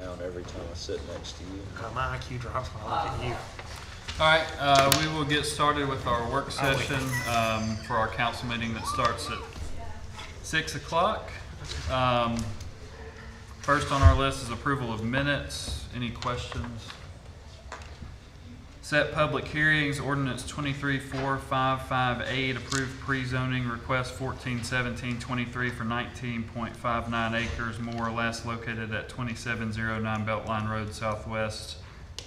Every time I sit next to you. My IQ drops when I look at you. All right, we will get started with our work session for our council meeting that starts at 6 o'clock. First on our list is approval of minutes. Any questions? Set public hearings, ordinance 234558, approved pre-zoning request 141723 for 19.59 acres, more or less, located at 2709 Beltline Road Southwest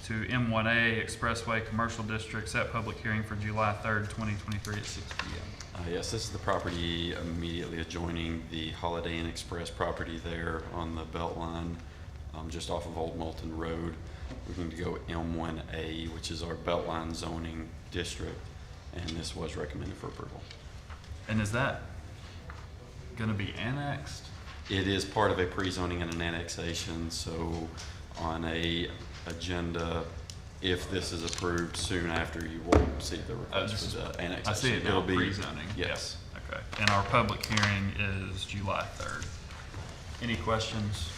to M1A Expressway Commercial District. Set public hearing for July 3rd, 2023 at 6 p.m. Yes, this is the property immediately adjoining the Holiday Inn Express property there on the Beltline, just off of Old Moulton Road. We're going to go M1A, which is our Beltline zoning district, and this was recommended for approval. And is that going to be annexed? It is part of a pre-zoning and an annexation, so on a agenda, if this is approved soon after, you will see the request for the annexation. I see it now, pre-zoning. Yes. Okay. And our public hearing is July 3rd. Any questions?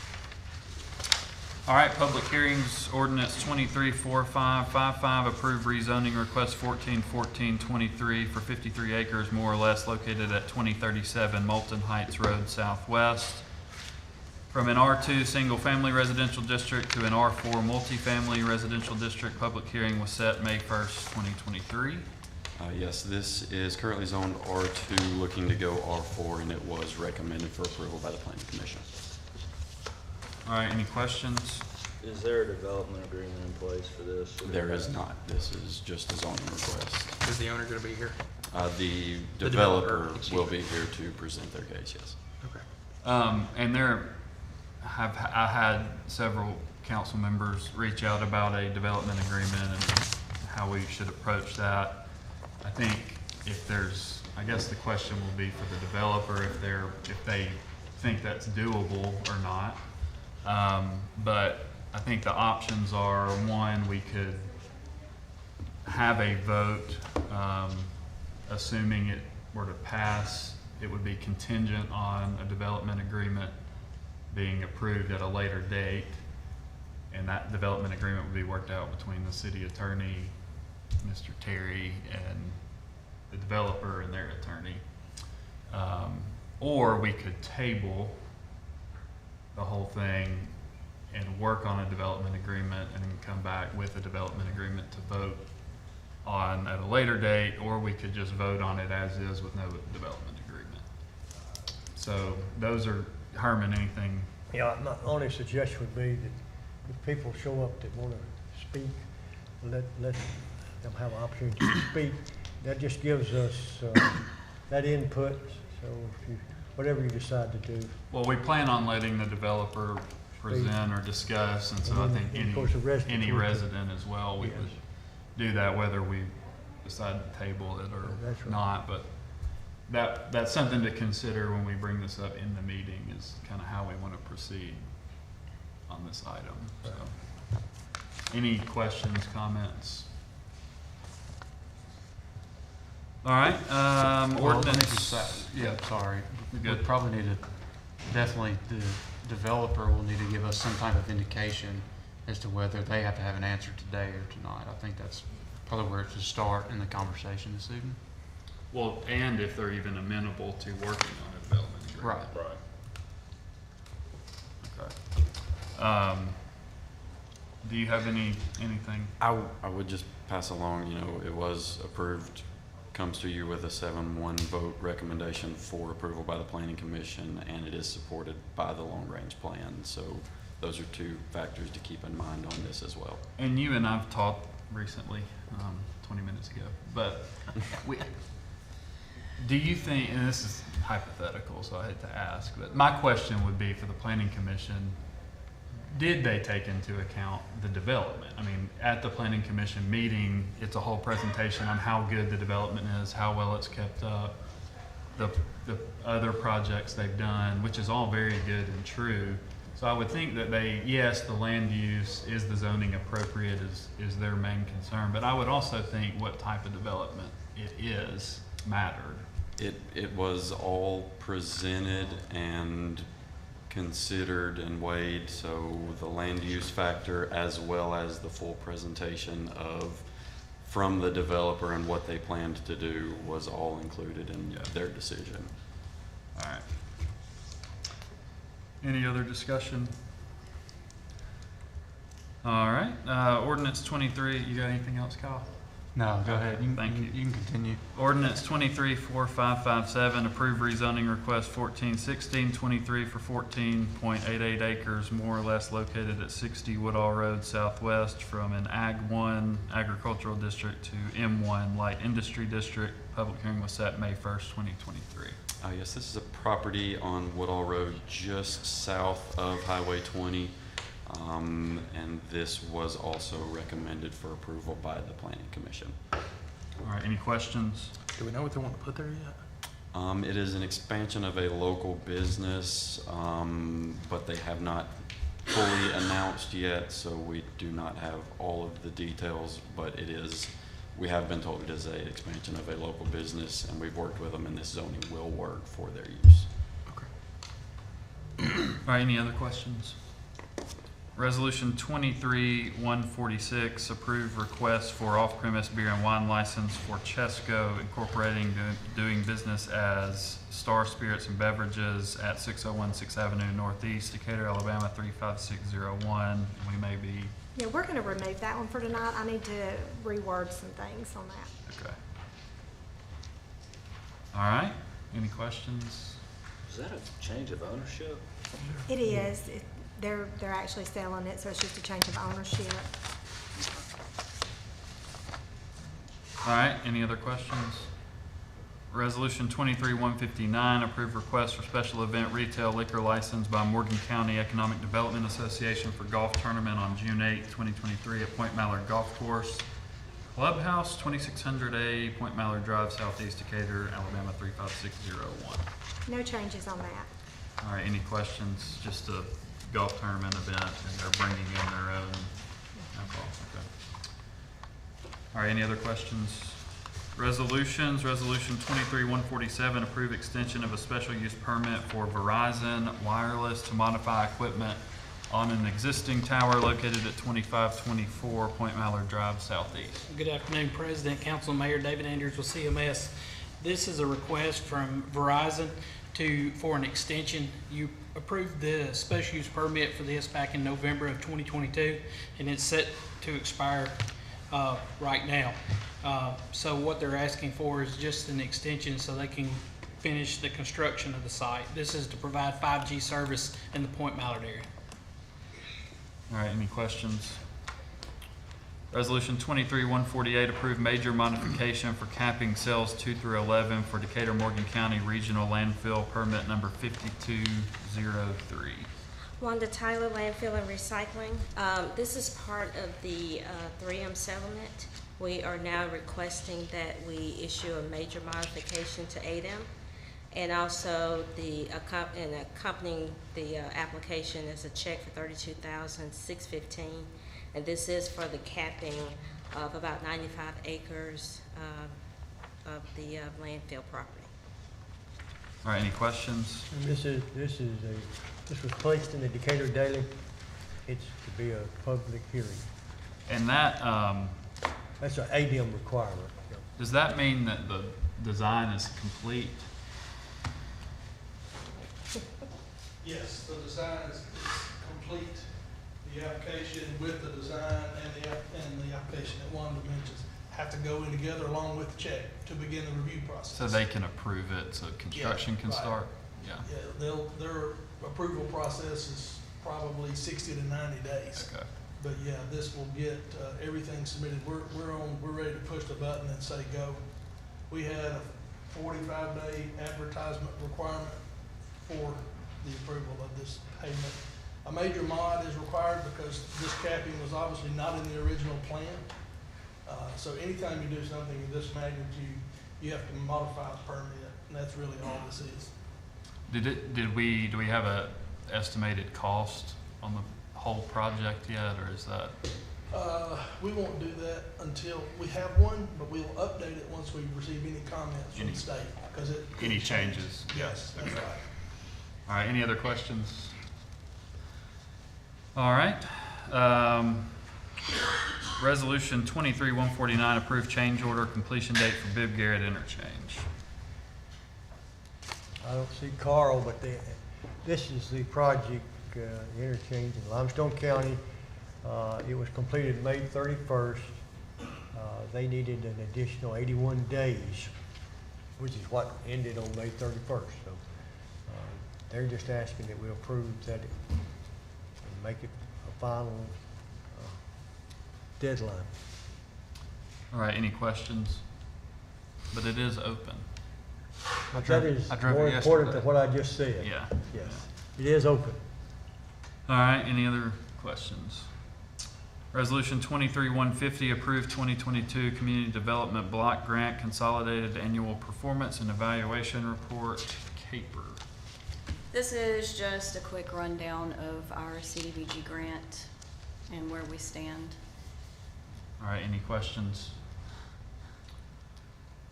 All right, public hearings, ordinance 234555, approved rezoning request 141423 for 53 acres, more or less, located at 2037 Moulton Heights Road Southwest. From an R2 single-family residential district to an R4 multifamily residential district. Public hearing was set May 1st, 2023. Yes, this is currently zoned R2, looking to go R4, and it was recommended for approval by the Planning Commission. All right, any questions? Is there a development agreement in place for this? There is not. This is just a zoning request. Is the owner going to be here? The developer, developer will be here to present their case, yes. Okay. And I had several council members reach out about a development agreement and how we should approach that. I think I guess the question will be for the developer if they think that's doable or not. But I think the options are, one, we could have a vote, assuming it were to pass, it would be contingent on a development agreement being approved at a later date, and that development agreement would be worked out between the city attorney, Mr. Terry, and the developer and their attorney. Or we could table the whole thing and work on a development agreement and then come back with a development agreement to vote on at a later date, or we could just vote on it as is with no development agreement. So those are, Herman, anything? Yeah, my only suggestion would be that if people show up that want to speak, let them have an opportunity to speak. That just gives us that input. So whatever you decide to do. Well, we plan on letting the developer present or discuss, and so I think any resident as well, we would do that whether we decide to table it or not. But that's something to consider when we bring this up in the meeting, is kind of how we want to proceed on this item. So, any questions, comments? All right, ordinance. Yeah, sorry. Good. We probably need to, definitely the developer will need to give us some type of indication as to whether they have to have an answer today or tonight. I think that's probably where it should start in the conversation this evening. Well, and if they're even amenable to working on a development agreement. Right. Okay. Do you have anything? I would just pass along, it was approved, comes to you with a 7-1 vote recommendation for approval by the Planning Commission, and it is supported by the long range plan. So those are two factors to keep in mind on this as well. And you and I've talked recently, 20 minutes ago, but do you think, and this is hypothetical, so I hate to ask, but my question would be for the Planning Commission, did they take into account the development? I mean, at the Planning Commission meeting, it's a whole presentation on how good the development is, how well it's kept up, the other projects they've done, which is all very good and true. So I would think that yes, the land use, is the zoning appropriate, is their main concern, but I would also think what type of development it is mattered. It was all presented, and considered and weighed, so the land use factor as well as the full presentation from the developer and what they planned to do was all included in Yeah. their decision. All right. Any other discussion? All right, ordinance 23, you got anything else, Kyle? No, go ahead. Thank you. You can continue. Ordinance 23-4557, approve rezoning request 1416, 23 for 14.88 acres, more or less located at 60 Woodall Road Southwest from an Ag 1 agricultural district to M1 light industry district. Public hearing was set May 1st, 2023. Yes, this is a property on Woodall Road just south of Highway 20. And this was also recommended for approval by the Planning Commission. All right, any questions? Do we know what they want to put there yet? It is an expansion of a local business, but they have not fully announced yet, so we do not have all of the details, but we have been told it is an expansion of a local business, and we've worked with them, and this zoning will work for their use. All right, any other questions? Resolution 23-146, approve request for off-premise beer and wine license for Chesco Incorporating doing business as Star Spirits and Beverages at 601 6th Avenue Northeast, Decatur, Alabama 35601. We may be, Yeah, we're gonna remove that one for tonight. I need to reword some things on that. okay. All right, any questions? Is that a change of ownership? It is. They're actually selling it, so it's just a change of ownership. All right, any other questions? Resolution 23-159, approve request for special event retail liquor license by Morgan County Economic Development Association for golf tournament on June 8, 2023 at Point Mallard Golf Course. Clubhouse, 2600A, Point Mallard Drive, Southeast Decatur, Alabama 35601. No changes on that. All right, any questions? Just a golf tournament event, and they're bringing in their own alcohol. Okay. All right, any other questions? Resolutions, Resolution 23-147, approve extension of a special use permit for Verizon Wireless to modify equipment on an existing tower located at 2524 Point Mallard Drive Southeast. Good afternoon, President, Council, Mayor David Andrews with CMS. This is a request from Verizon for an extension. You approved the special use permit for this back in November of 2022, and it's set to expire right now. So what they're asking for is just an extension so they can finish the construction of the site. This is to provide 5G service in the Point Mallard area. All right, any questions? Resolution 23-148, approve major modification for capping cells 2 through 11 for Decatur Morgan County Regional Landfill Permit number 5203. Wanda Tyler, Landfill and Recycling. This is part of the 3M settlement. We are now requesting that we issue a major modification to 8M. And also accompanying the application is a check for $32,615. And this is for the capping of about 95 acres of the landfill property. All right, any questions? This was placed in the Decatur Daily. It's to be a public hearing. And that, That's an ADM requirement. does that mean that the design is complete? Yes, the design is complete. The application with the design and the application that Wanda mentions have to go in together along with the check to begin the review process. So they can approve it, so construction can right. start? Yeah. Yeah, their approval process is probably 60 to 90 days. Okay. But yeah, this will get everything submitted. We're ready to push the button and say go. We had a 45-day advertisement requirement for the approval of this payment. A major mod is required because this capping was obviously not in the original plan. So anytime you do something of this magnitude, you have to modify the permit, and that's really all this is. Do we have a estimated cost on the whole project yet, or is that? We won't do that until we have one, but we will update it once we receive any comments from the state, because it. Any changes? Yes, that's Okay. right. All right, any other questions? All right. Resolution 23-149, approved change order completion date for Bibb Garrett interchange. I don't see Carl, but this is the project, interchange in Limestone County. It was completed May 31st. They needed an additional 81 days, which is what ended on May 31st. So they're just asking that we approve that and make it a final deadline. All right, any questions? But it is open. That is I drove it more important yesterday. than what I just said. Yeah. Yes, it is open. All right, any other questions? Resolution 23-150, approved 2022 Community Development Block Grant Consolidated Annual Performance and Evaluation Report, CAPER. This is just a quick rundown of our CDBG grant and where we stand. All right, any questions?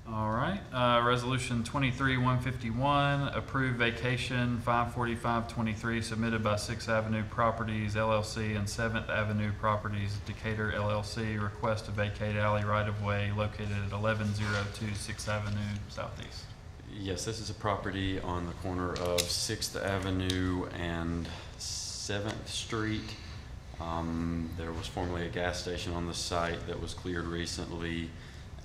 All right, resolution 23-151, approved vacation 54523 submitted by 6th Avenue Properties LLC and 7th Avenue Properties Decatur LLC, request to vacate alley right-of-way located at 1102 6th Avenue Southeast. Yes, this is a property on the corner of 6th Avenue and 7th Street. There was formerly a gas station on the site that was cleared recently,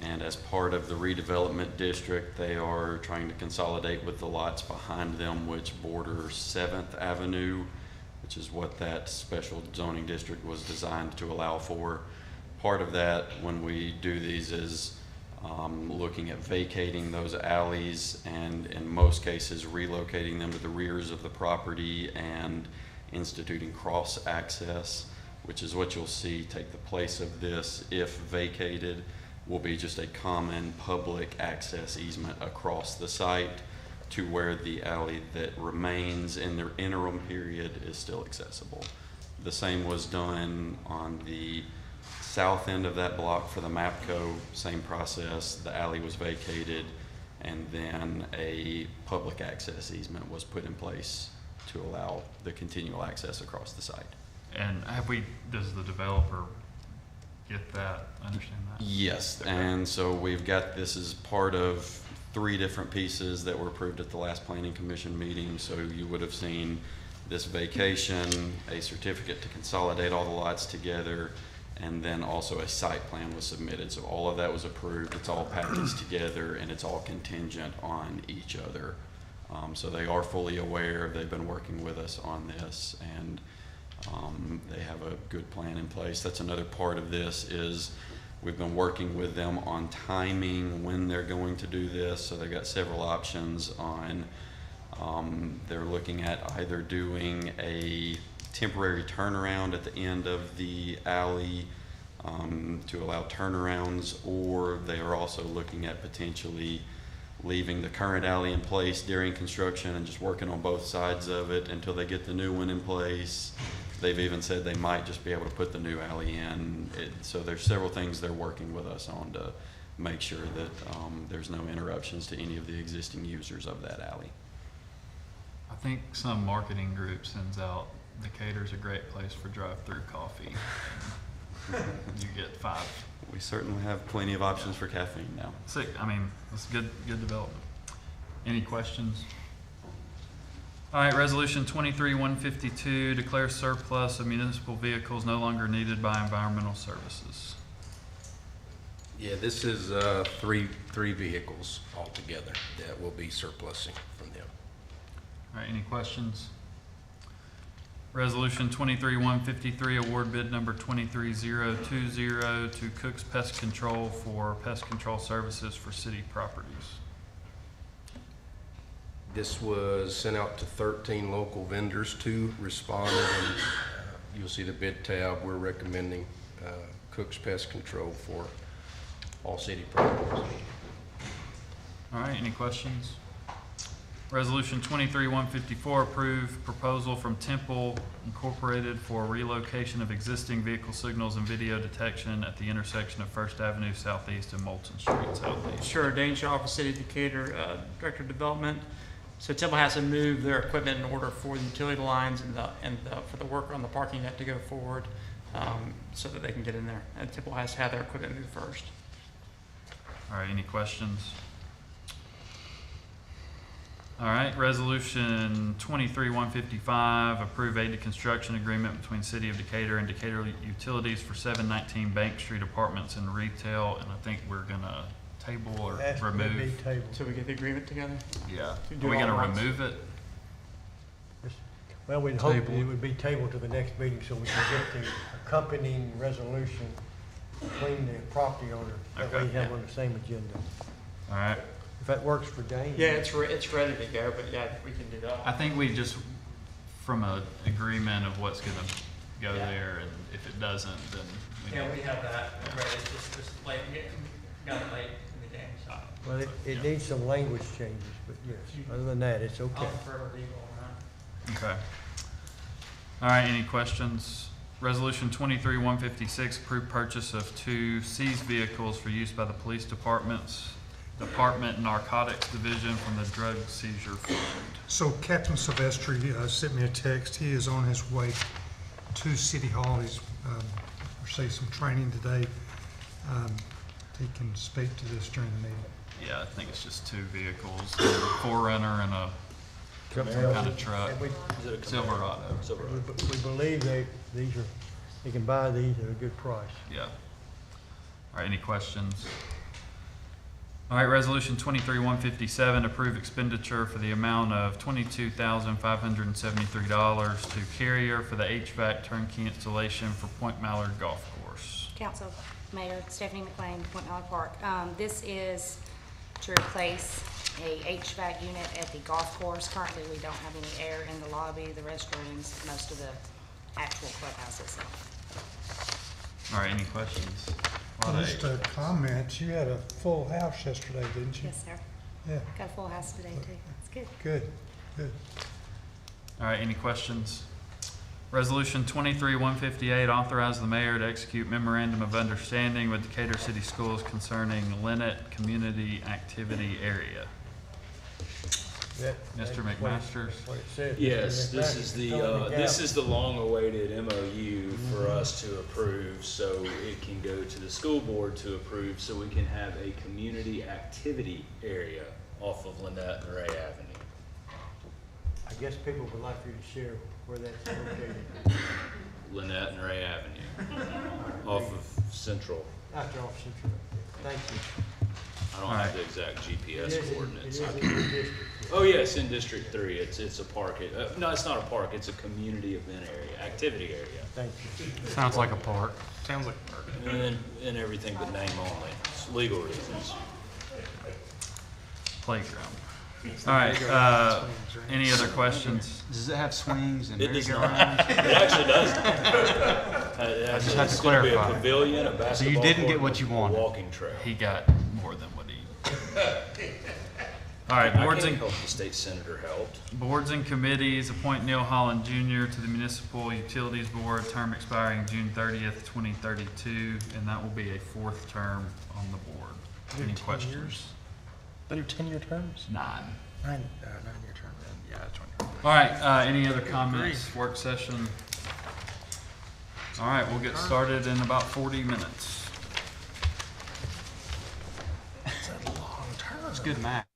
and as part of the redevelopment district, they are trying to consolidate with the lots behind them which border 7th Avenue, which is what that special zoning district was designed to allow for. Part of that, when we do these, is looking at vacating those alleys and in most cases relocating them to the rears of the property and instituting cross access, which is what you'll see take the place of this if vacated, will be just a common public access easement across the site to where the alley that remains in the interim period is still accessible. The same was done on the south end of that block for the MAPCO, same process. The alley was vacated and then a public access easement was put in place to allow the continual access across the site. And does the developer get that, understand that? Yes, and so we've got this as part of 3 different pieces that were approved at the last Planning Commission meeting. So you would have seen this vacation, a certificate to consolidate all the lots together, and then also a site plan was submitted. So all of that was approved. It's all packaged together and it's all contingent on each other. So they are fully aware. They've been working with us on this, and they have a good plan in place. That's another part of this is we've been working with them on timing when they're going to do this. So they've got several options on, they're looking at either doing a temporary turnaround at the end of the alley to allow turnarounds, or they are also looking at potentially leaving the current alley in place during construction and just working on both sides of it until they get the new one in place. They've even said they might just be able to put the new alley in. So there's several things they're working with us on to make sure that there's no interruptions to any of the existing users of that alley. I think some marketing group sends out Decatur's a great place for drive-through coffee. You get 5. We certainly have plenty of options for caffeine now. I mean, it's good development. Any questions? All right, resolution 23-152, declare surplus of municipal vehicles no longer needed by environmental services. Yeah, this is three vehicles altogether that will be surplusing from them. All right, any questions? Resolution 23-153, award bid number 23020 to Cook's Pest Control for pest control services for city properties. This was sent out to 13 local vendors. 2 responded, and you'll see the bid tab. We're recommending Cook's Pest Control for all city properties. All right, any questions? Resolution 23-154, approve proposal from Temple Incorporated for relocation of existing vehicle signals and video detection at the intersection of First Avenue Southeast and Moulton Street Southeast. Sure, Dane Shaw, City of Decatur, Director of Development. So Temple has to move their equipment in order for the utility lines for the work on the parking net to go forward, so that they can get in there. And Temple has to have their equipment moved first. All right, any questions? All right, resolution 23-155, approve aid to construction agreement between City of Decatur and Decatur Utilities for 719 Bank Street Apartments and Retail, and I think we're gonna table or Ask them to be remove. tabled. So we get the agreement together? Yeah, To are do we all gonna at once? remove it? Well, we'd hope Table. it would be tabled to the next meeting so we can get the accompanying resolution between the property owner. That way Okay. you have on the same agenda. All right, If that works for Dane. Yeah, it's ready to go, but yeah, we can do that. I think we just, from a agreement of what's gonna go Yeah. there, and if it doesn't, then we Yeah, don't. we have that, ready, it's just late, got it late in the game, so. Well, it needs some language changes, but yes, other than that, it's okay. I'll defer to legal on that. Okay. All right, any questions? Resolution 23-156, approved purchase of 2 seized vehicles for use by the police Department Narcotics Division from the Drug Seizure Fund. So Captain Silvestri sent me a text. He is on his way to City Hall. He's received some training today. He can speak to this during the meeting. Yeah, I think it's just 2 vehicles, a 4Runner and a Something kind else. of truck, And we- Is it a Camaro? Silverado. Silverado. We believe these are, they can buy these at a good price. Yeah. All right, any questions? All right, resolution 23-157, approve expenditure for the amount of $22,573 to Carrier for the HVAC turnkey installation for Point Mallard Golf Course. Council, Mayor Stephanie McLean, Point Mallard Park. This is to replace a HVAC unit at the golf course. Currently, we don't have any air in the lobby, the restrooms, most of the actual clubhouse itself. All right, any questions? A lot of Just a comment, you had a full house yesterday, didn't you? Yes, sir. Yeah, Got a full house today, too. It's good. good. All right, any questions? Resolution 23-158, authorize the mayor to execute memorandum of understanding with Decatur City Schools concerning Lynette Community Activity Area. Mr. McMaster? That's what it says. Yes, Mr. this is McMaster, the, Tony this McGowan. is the long-awaited MOU for us to approve, so it can go to the school board to approve, so we can have a community activity area off of Lynette and Ray Avenue. I guess people would like for you to share where that's located. Lynette and Ray Avenue, off of Central. After off Central. Thank you. I don't have the exact GPS coordinates. It is in your district. Oh, yes, in District 3, it's a park. No, it's not a park, it's a community event area, activity area. Thank you. Sounds like a park. And everything but name only, it's legal reasons. Playground. All right, any other questions? Does it have swings and It does not. merry-go-rounds? It actually doesn't. just had to It's gonna be a clarify. pavilion, a basketball didn't get court, what you and a wanted. walking trail. He got more than what he. All right, I boards can't and, help the state senator helped. boards and committees, appoint Neil Holland Jr. to the Municipal Utilities Board, term expiring June 30th, 2032, and that will be a 4th term on the board. Any questions? They do 10-year terms? 9. 9-year term, yeah, that's 20. All right, any other comments, work session? All right, we'll get started in about 40 minutes. It's good math.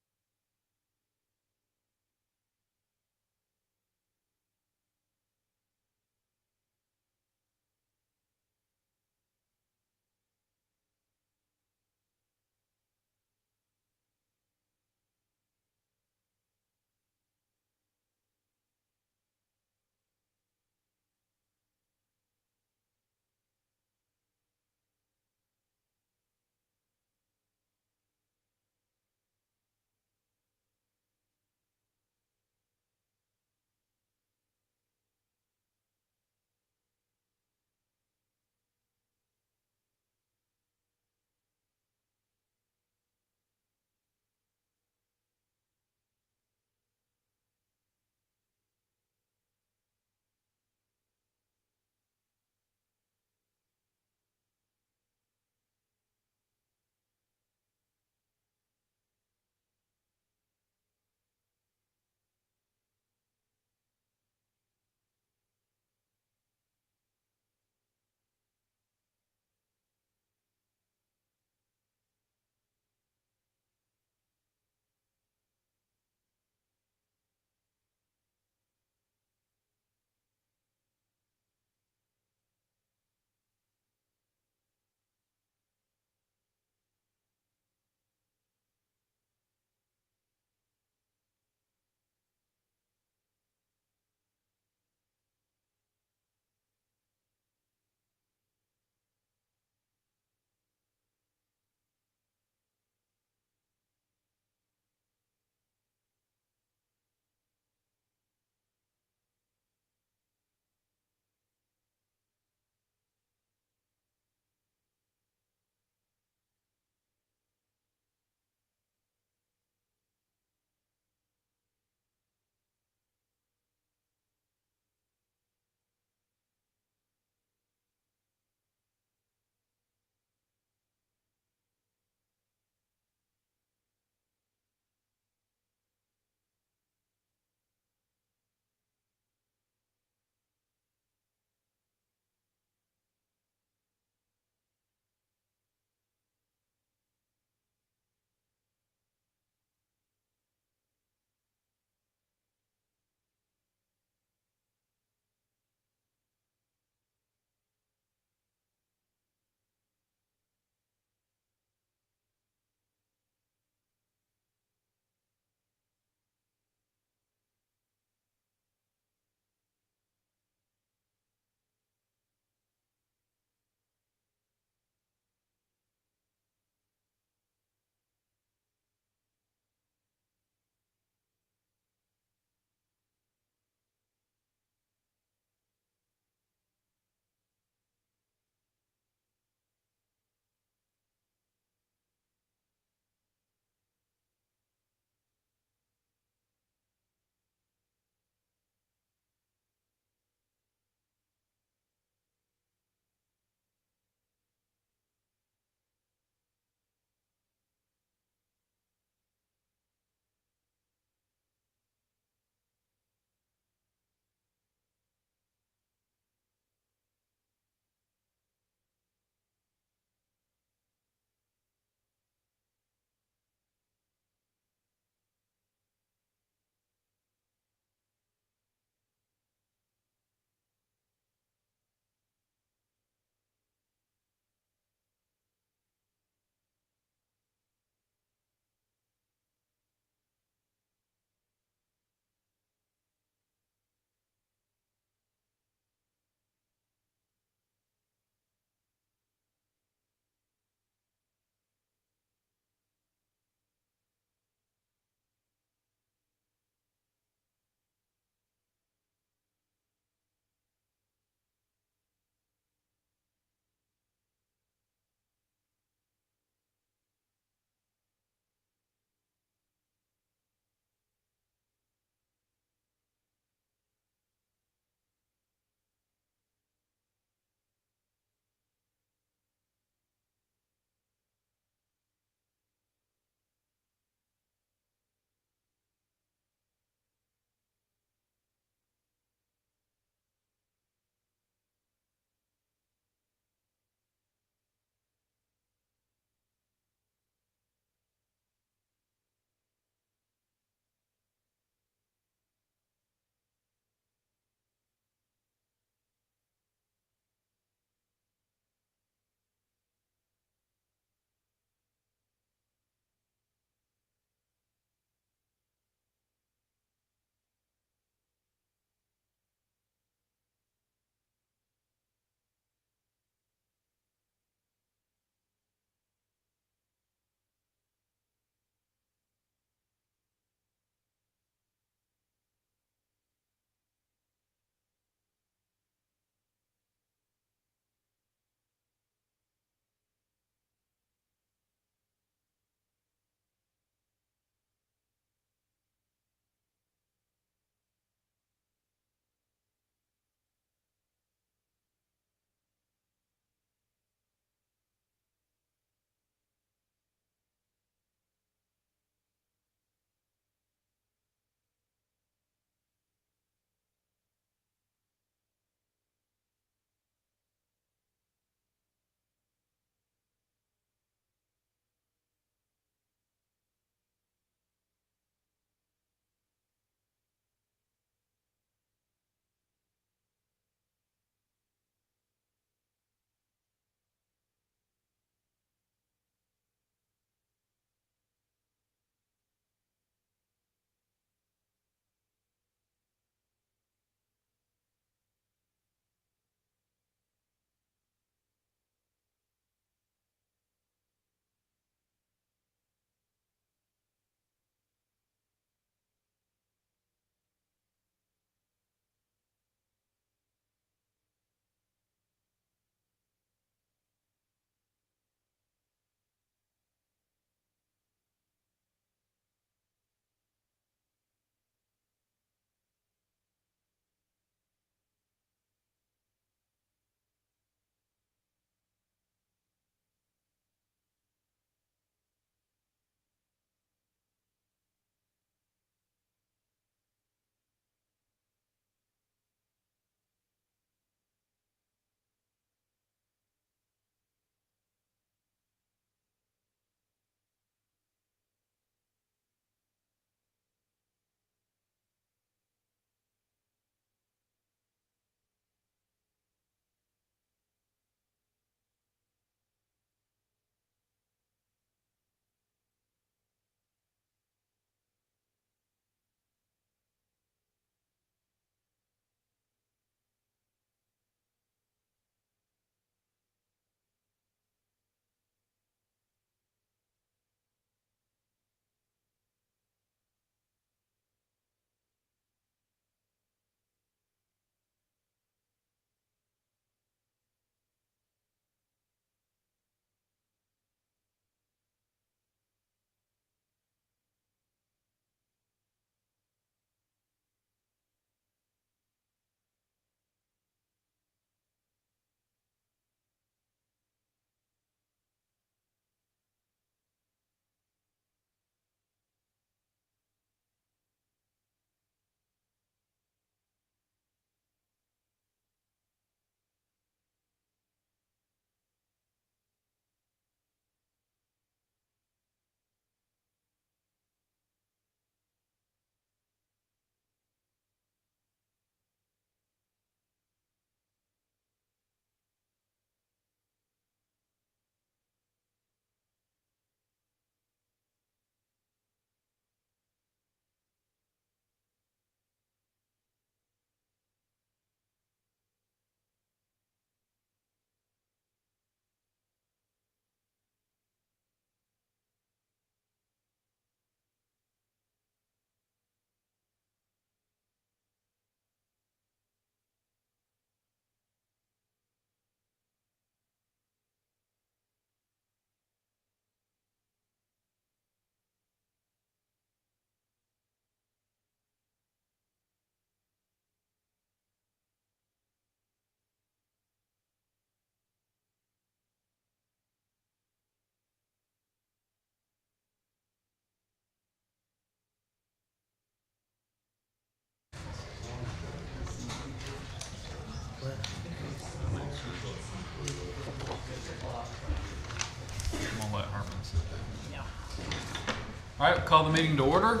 All right, we'll call the meeting to order.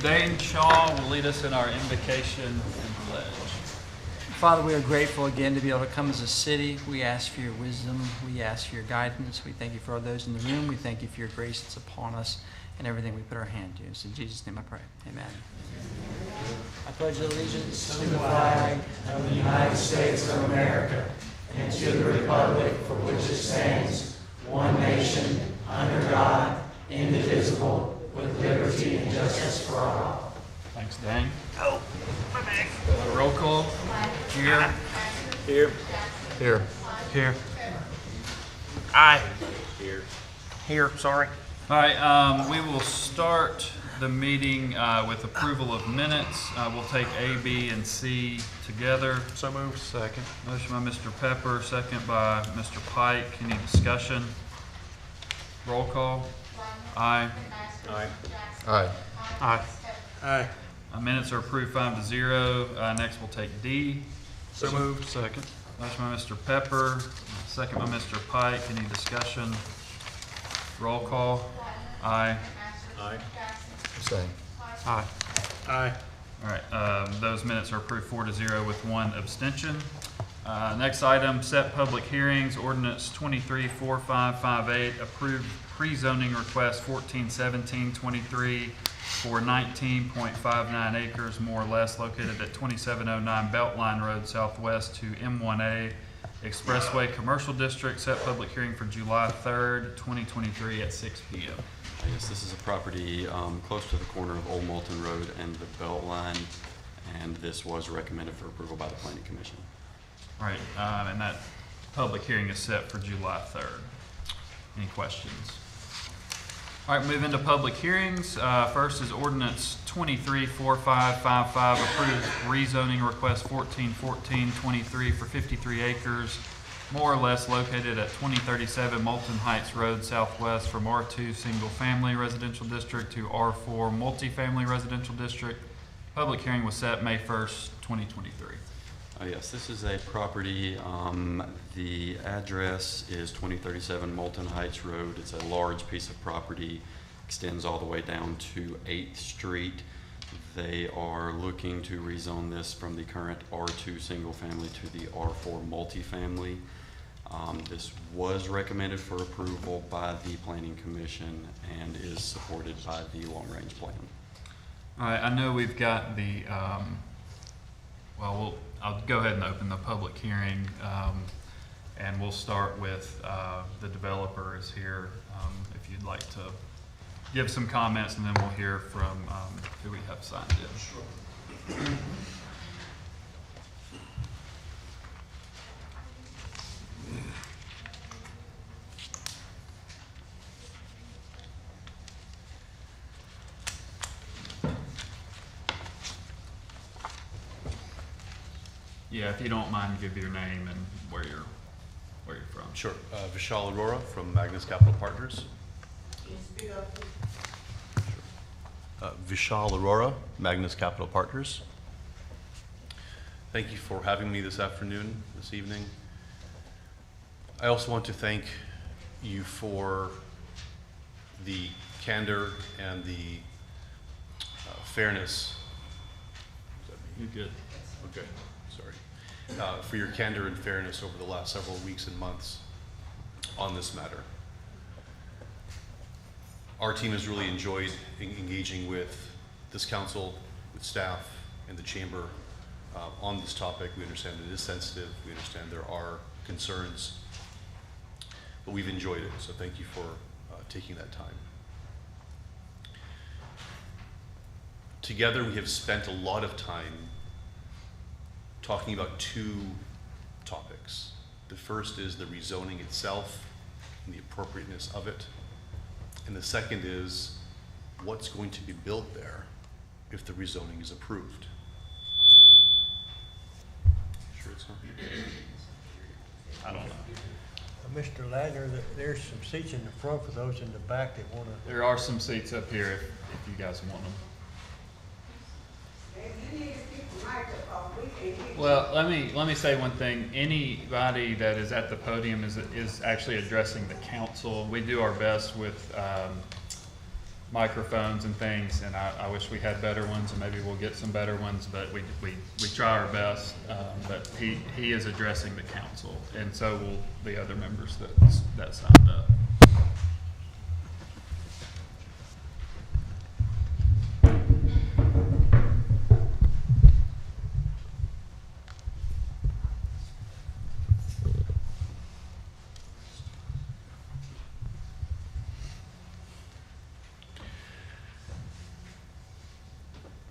Dane Shaw will lead us in our invocation and pledge. Father, we are grateful again to be able to come as a city. We ask for your wisdom. We ask for your guidance. We thank you for all those in the room. We thank you for your grace that's upon us and everything we put our hand to. It's in Jesus' name I pray. Amen. I pledge allegiance to the flag of the United States of America and to the republic for which it stands, one nation, under God, indivisible, with liberty and justice for all. Thanks, Dane. Oh, my bag. Roll call. Here. Here. Here. Here. Aye. Here. Here, sorry. All right, we will start the meeting with approval of minutes. We'll take A, B, and C together. So moved. Second. Motion by Mr. Pepper, second by Mr. Pike. Any discussion? Roll call. Aye. Aye. Aye. Aye. Aye. Minutes are approved 5-0. Next, we'll take D. So moved. Second. Motion by Mr. Pepper, second by Mr. Pike. Any discussion? Roll call. Aye. Aye. Same. Aye. Aye. All right, those minutes are approved 4-0 with one abstention. Next item, set public hearings, ordinance 234558, approved pre-zoning request 141723 for 19.59 acres, more or less, located at 2709 Beltline Road Southwest to M1A Expressway Commercial District. Set public hearing for July 3rd, 2023 at 6 p.m. Yes, this is a property close to the corner of Old Moulton Road and the Beltline, and this was recommended for approval by the Planning Commission. All right, and that public hearing is set for July 3rd. Any questions? All right, move into public hearings. First is ordinance 234555, approved rezoning request 141423 for 53 acres, more or less located at 2037 Moulton Heights Road Southwest from R2 Single Family Residential District to R4 Multifamily Residential District. Public hearing was set May 1st, 2023. Yes, this is a property, the address is 2037 Moulton Heights Road. It's a large piece of property, extends all the way down to 8th Street. They are looking to rezone this from the current R2 single family to the R4 multifamily. This was recommended for approval by the Planning Commission and is supported by the long range plan. All right, I know we've got the, I'll go ahead and open the public hearing, and we'll start with the developer is here, if you'd like to give some comments, and then we'll hear from who we have signed in. Sure. Yeah, if you don't mind, give your name and where you're from. Sure. Vishal Arora from Magnus Capital Partners. Vishal Arora, Magnus Capital Partners. Thank you for having me this afternoon, this evening. I also want to thank you for the candor and the fairness. You're good. Okay, sorry. For your candor and fairness over the last several weeks and months on this matter. Our team has really enjoyed engaging with this council, with staff, and the chamber on this topic. We understand it is sensitive. We understand there are concerns, but we've enjoyed it. So thank you for taking that time. Together, we have spent a lot of time talking about two topics. The first is the rezoning itself and the appropriateness of it. And the second is what's going to be built there if the rezoning is approved. Sure it's not? I don't know. Mr. Ladner, there's some seats in the front for those in the back that want to. There are some seats up here if you guys want them. Well, let me say one thing. Anybody that is at the podium is actually addressing the council. We do our best with microphones and things, and I wish we had better ones, and maybe we'll get some better ones, but we try our best. But he is addressing the council, and so will the other members that signed up.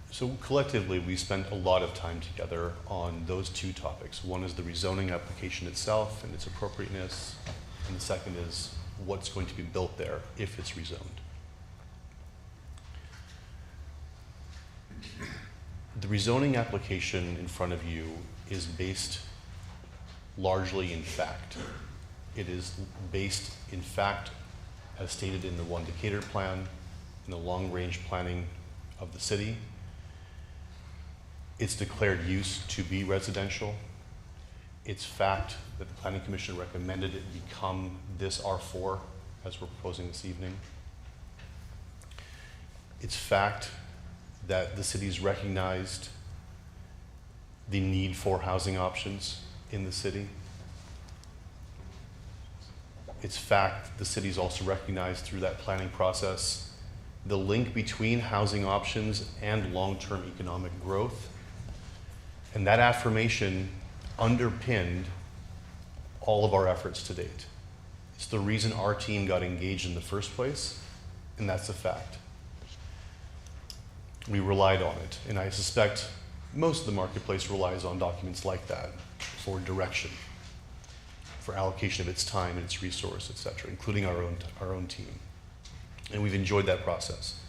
So collectively, we spent a lot of time together on those two topics. One is the rezoning application itself and its appropriateness, and the second is what's going to be built there if it's rezoned. The rezoning application in front of you is based largely in fact. It is based in fact as stated in the One Decatur plan, in the long-range planning of the city. It's declared use to be residential. It's fact that the Planning Commission recommended it become this R4 as we're proposing this evening. It's fact that the city's recognized the need for housing options in the city. It's fact the city's also recognized through that planning process the link between housing options and long-term economic growth. And that affirmation underpinned all of our efforts to date. It's the reason our team got engaged in the first place, and that's a fact. We relied on it, and I suspect most of the marketplace relies on documents like that for direction, for allocation of its time and its resource, et cetera, including our own team. And we've enjoyed that process.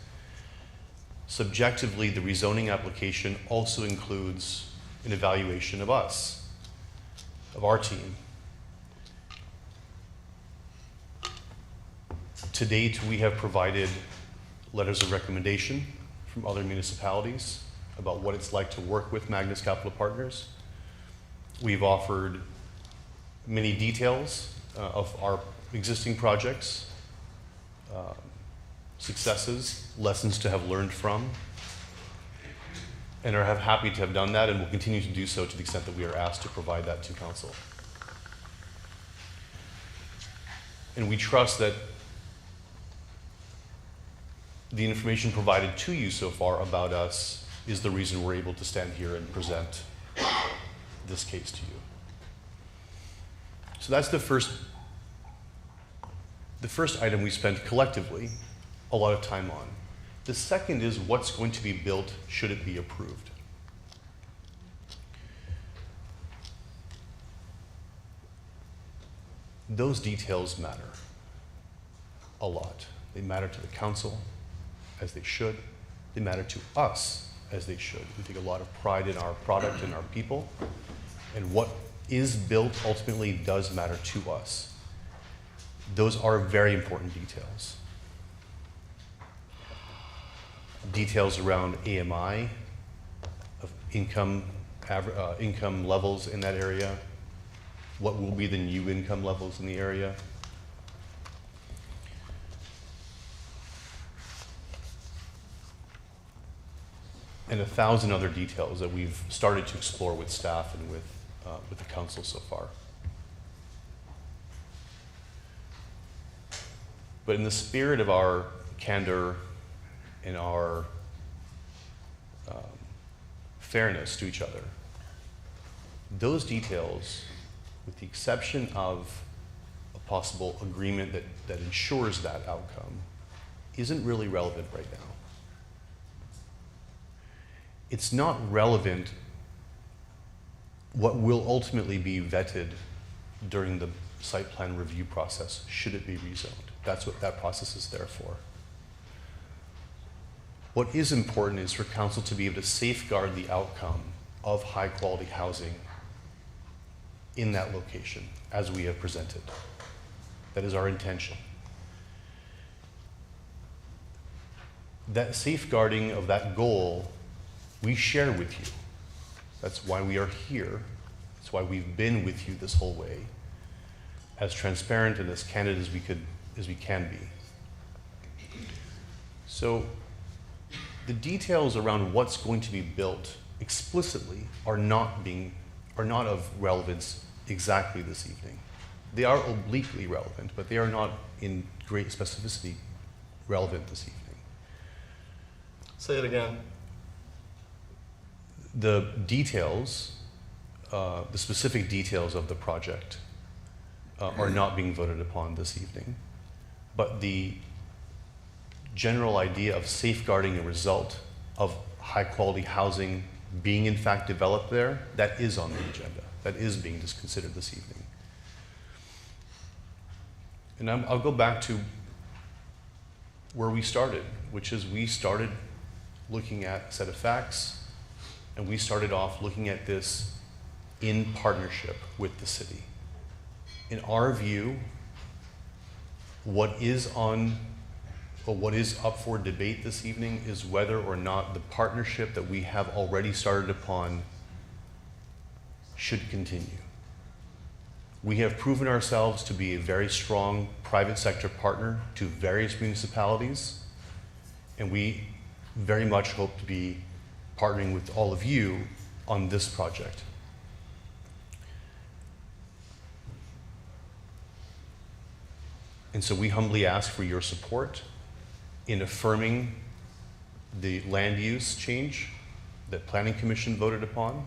Subjectively, the rezoning application also includes an evaluation of us, of our team. To date, we have provided letters of recommendation from other municipalities about what it's like to work with Magnus Capital Partners. We've offered many details of our existing projects, successes, lessons to have learned from, and are happy to have done that, and will continue to do so to the extent that we are asked to provide that to council. And we trust that the information provided to you so far about us is the reason we're able to stand here and present this case to you. So that's the first item we spent collectively a lot of time on. The second is what's going to be built should it be approved. Those details matter a lot. They matter to the council, as they should. They matter to us, as they should. We take a lot of pride in our product and our people, and what is built ultimately does matter to us. Those are very important details. Details around AMI, of income levels in that area, what will be the new income levels in the area. And 1,000 other details that we've started to explore with staff and with the council so far. But in the spirit of our candor and our fairness to each other, those details, with the exception of a possible agreement that ensures that outcome, isn't really relevant right now. It's not relevant what will ultimately be vetted during the site plan review process, should it be rezoned. That's what that process is there for. What is important is for council to be able to safeguard the outcome of high quality housing in that location as we have presented. That is our intention. That safeguarding of that goal we share with you. That's why we are here. That's why we've been with you this whole way, as transparent and as candid as we can be. So the details around what's going to be built explicitly are not of relevance exactly this evening. They are obliquely relevant, but they are not in great specificity relevant this evening. Say it again. The details, the specific details of the project are not being voted upon this evening, but the general idea of safeguarding a result of high-quality housing being in fact developed there, that is on the agenda. That is being considered this evening. And I'll go back to where we started, which is we started looking at a set of facts, and we started off looking at this in partnership with the city. In our view, what is up for debate this evening is whether or not the partnership that we have already started upon should continue. We have proven ourselves to be a very strong private sector partner to various municipalities, and we very much hope to be partnering with all of you on this project. And so we humbly ask for your support in affirming the land use change that Planning Commission voted upon,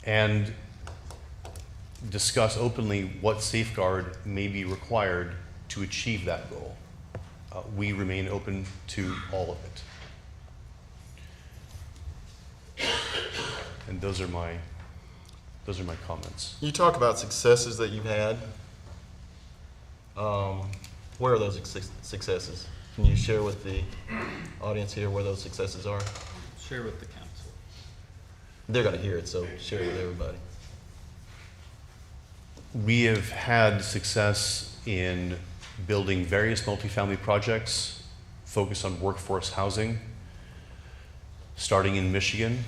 and discuss openly what safeguard may be required to achieve that goal. We remain open to all of it. And those are my comments. You talk about successes that you've had. Where are those successes? Can you share with the audience here where those successes are? Share with the council. They're going to hear it, so share it with everybody. We have had success in building various multifamily projects focused on workforce housing, starting in Michigan.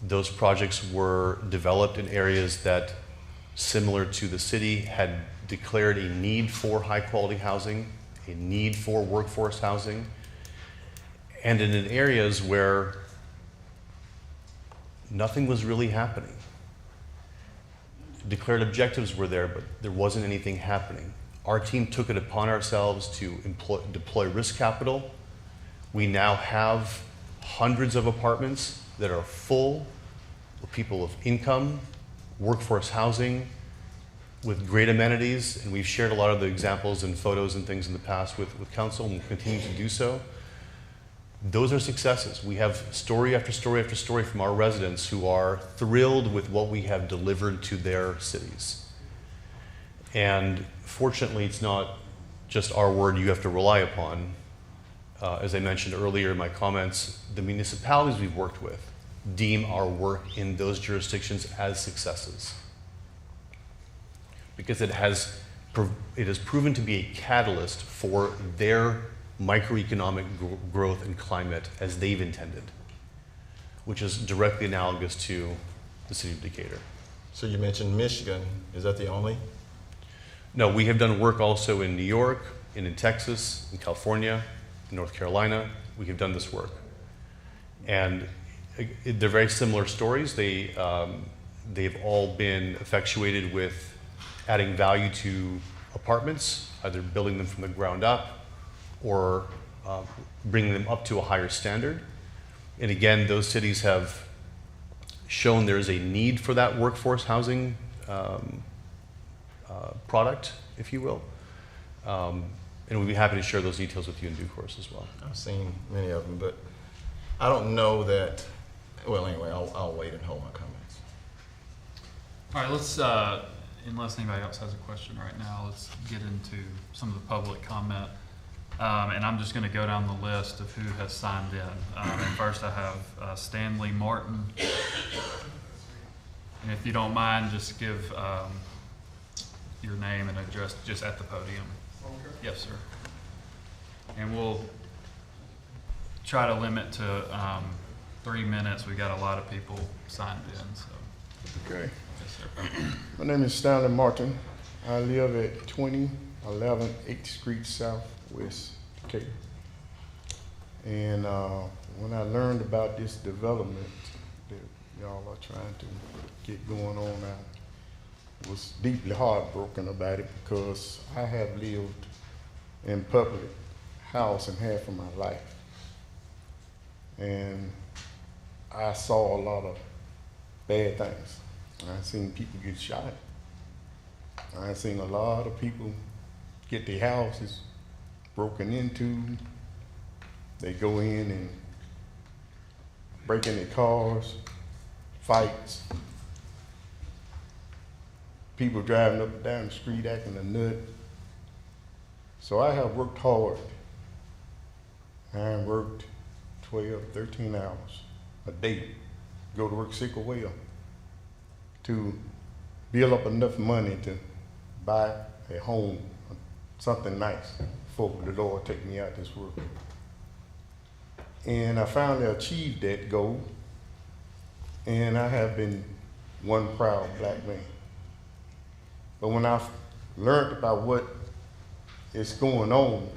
Those projects were developed in areas that, similar to the city, had declared a need for high-quality housing, a need for workforce housing, and in areas where nothing was really happening. Declared objectives were there, but there wasn't anything happening. Our team took it upon ourselves to deploy risk capital. We now have hundreds of apartments that are full with people of income, workforce housing, with great amenities, and we've shared a lot of the examples and photos and things in the past with council, and we'll continue to do so. Those are successes. We have story after story after story from our residents who are thrilled with what we have delivered to their cities. And fortunately, it's not just our word you have to rely upon. As I mentioned earlier in my comments, the municipalities we've worked with deem our work in those jurisdictions as successes, because it has proven to be a catalyst for their microeconomic growth and climate as they've intended, which is directly analogous to the city of Decatur. So you mentioned Michigan. Is that the only? No, we have done work also in New York, and in Texas, in California, in North Carolina. We have done this work. And they're very similar stories. They've all been effectuated with adding value to apartments, either building them from the ground up or bringing them up to a higher standard. And again, those cities have shown there is a need for that workforce housing product, if you will. And we'd be happy to share those details with you in due course as well. I've seen many of them, but I don't know that. Well, anyway, I'll wait and hold my comments. All right, let's, unless anybody else has a question right now, let's get into some of the public comment. And I'm just going to go down the list of who has signed in. And first I have Stanley Martin. And if you don't mind, just give your name and address just at the podium. Okay. Yes, sir. And we'll try to limit to 3 minutes. We got a lot of people signed in, so. Okay. Yes, sir. My name is Stanley Martin. I live at 2011 8th Street Southwest Okay. And when I learned about this development that y'all are trying to get going on, I was deeply heartbroken about it because I have lived in public housing half of my life. And I saw a lot of bad things. I've seen people get shot. I've seen a lot of people get their houses broken into. They go in and break in their cars, fights. People driving up and down the street acting a nut. So I have worked hard. I worked 12, 13 hours a day, go to work sick or well, to build up enough money to buy a home, something nice, before the Lord take me out this world. And I finally achieved that goal, and I have been one proud black man. But when I learned about what is going on,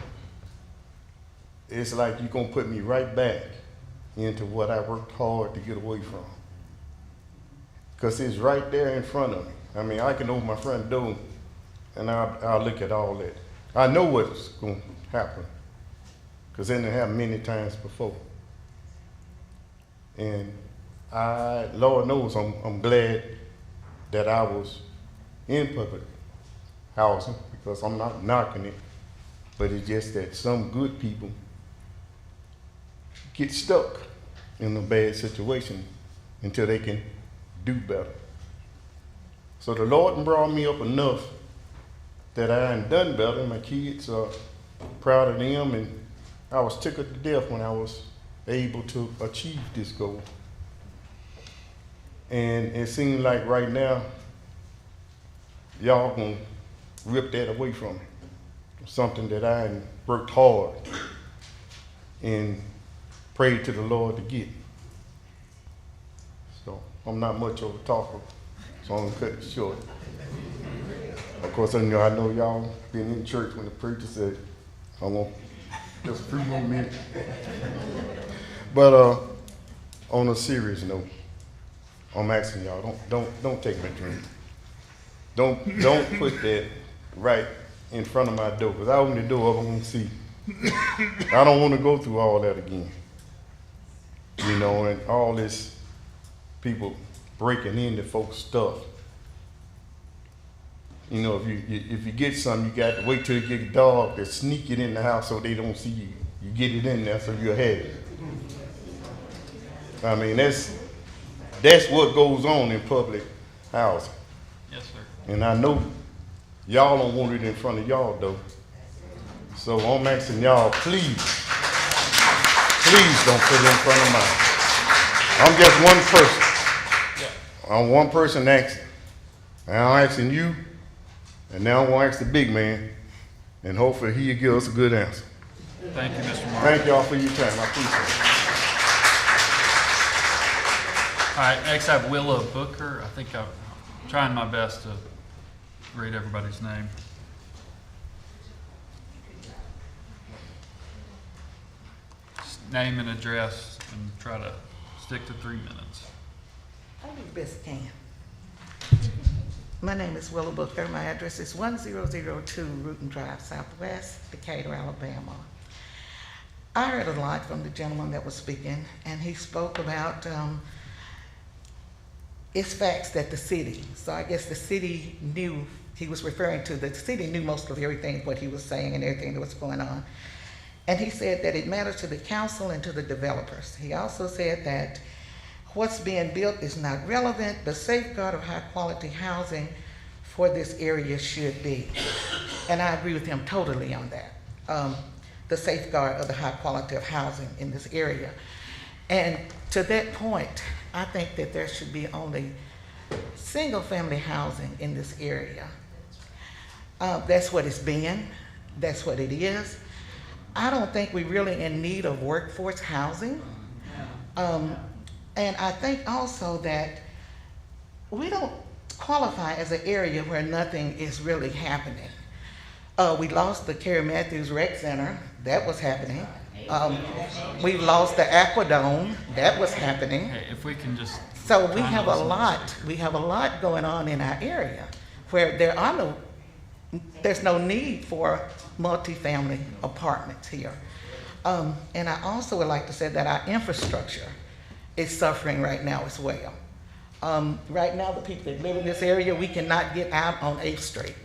it's like you're gonna put me right back into what I worked hard to get away from. Because it's right there in front of me. I mean, I can open my front door and I'll look at all that. I know what's gonna happen, because it happened many times before. And Lord knows I'm glad that I was in public housing, because I'm not knocking it, but it's just that some good people get stuck in a bad situation until they can do better. So the Lord brought me up enough that I ain't done better. My kids are proud of them, and I was tickled to death when I was able to achieve this goal. And it seems like right now, y'all gonna rip that away from me. Something that I worked hard and prayed to the Lord to get. So I'm not much of a talker, so I'm gonna cut it short. Of course, I know y'all been in church when the preacher said, I want just a few more minutes. But on a serious note, I'm asking y'all, don't take my dream. Don't put that right in front of my door, because I open the door up, I'm gonna see. I don't want to go through all that again. You know, and all this people breaking into folks' stuff. You know, if you get something, you got to wait till you get a dog to sneak it in the house so they don't see you. You get it in there so you'll have it. I mean, that's what goes on in public housing. Yes, sir. And I know y'all don't want it in front of y'all, though. So I'm asking y'all, please don't put it in front of mine. I'm just one person. I'm one person asking. And I'm asking you, and now I'm going to ask the big man, and hopefully he'll give us a good answer. Thank you, Mr. Martin. Thank y'all for your time. I appreciate it. All right, next I have Willow Booker. I think I'm trying my best to read everybody's name. Just name and address, and try to stick to 3 minutes. I do the best I can. My name is Willow Booker. My address is 1002 Rutan Drive, Southwest, Decatur, Alabama. I heard a lot from the gentleman that was speaking, and he spoke about it's facts that the city, so I guess the city knew, he was referring to the city knew most of everything, what he was saying and everything that was going on. And he said that it matters to the council and to the developers. He also said that what's being built is not relevant. The safeguard of high quality housing for this area should be. And I agree with him totally on that. The safeguard of the high quality of housing in this area. And to that point, I think that there should be only single family housing in this area. That's what it's been, that's what it is. I don't think we're really in need of workforce housing. And I think also that we don't qualify as an area where nothing is really happening. We lost the Carrie Matthews Rec Center, that was happening. We've lost the Aquadome, that was happening. Hey, if we can just. So we kinda have a listen to lot going on in our area where there's no need for multifamily apartments here. And I also would like to say that our infrastructure is suffering right now as well. Right now, the people that live in this area, we cannot get out on 8th Street,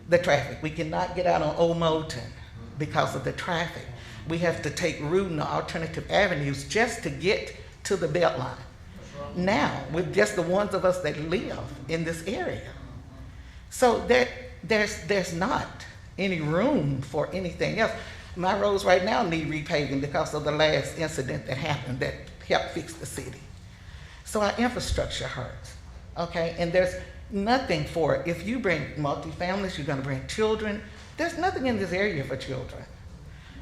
the traffic. We cannot get out on Old Moulton because of the traffic. We have to take route and alternative avenues just to get to the Beltline. Now, with just the ones of us that live in this area. So there's not any room for anything else. My roads right now need repaving because of the last incident that happened that helped fix the city. So our infrastructure hurts, okay? And there's nothing for it. If you bring multifamilies, you're gonna bring children. There's nothing in this area for children,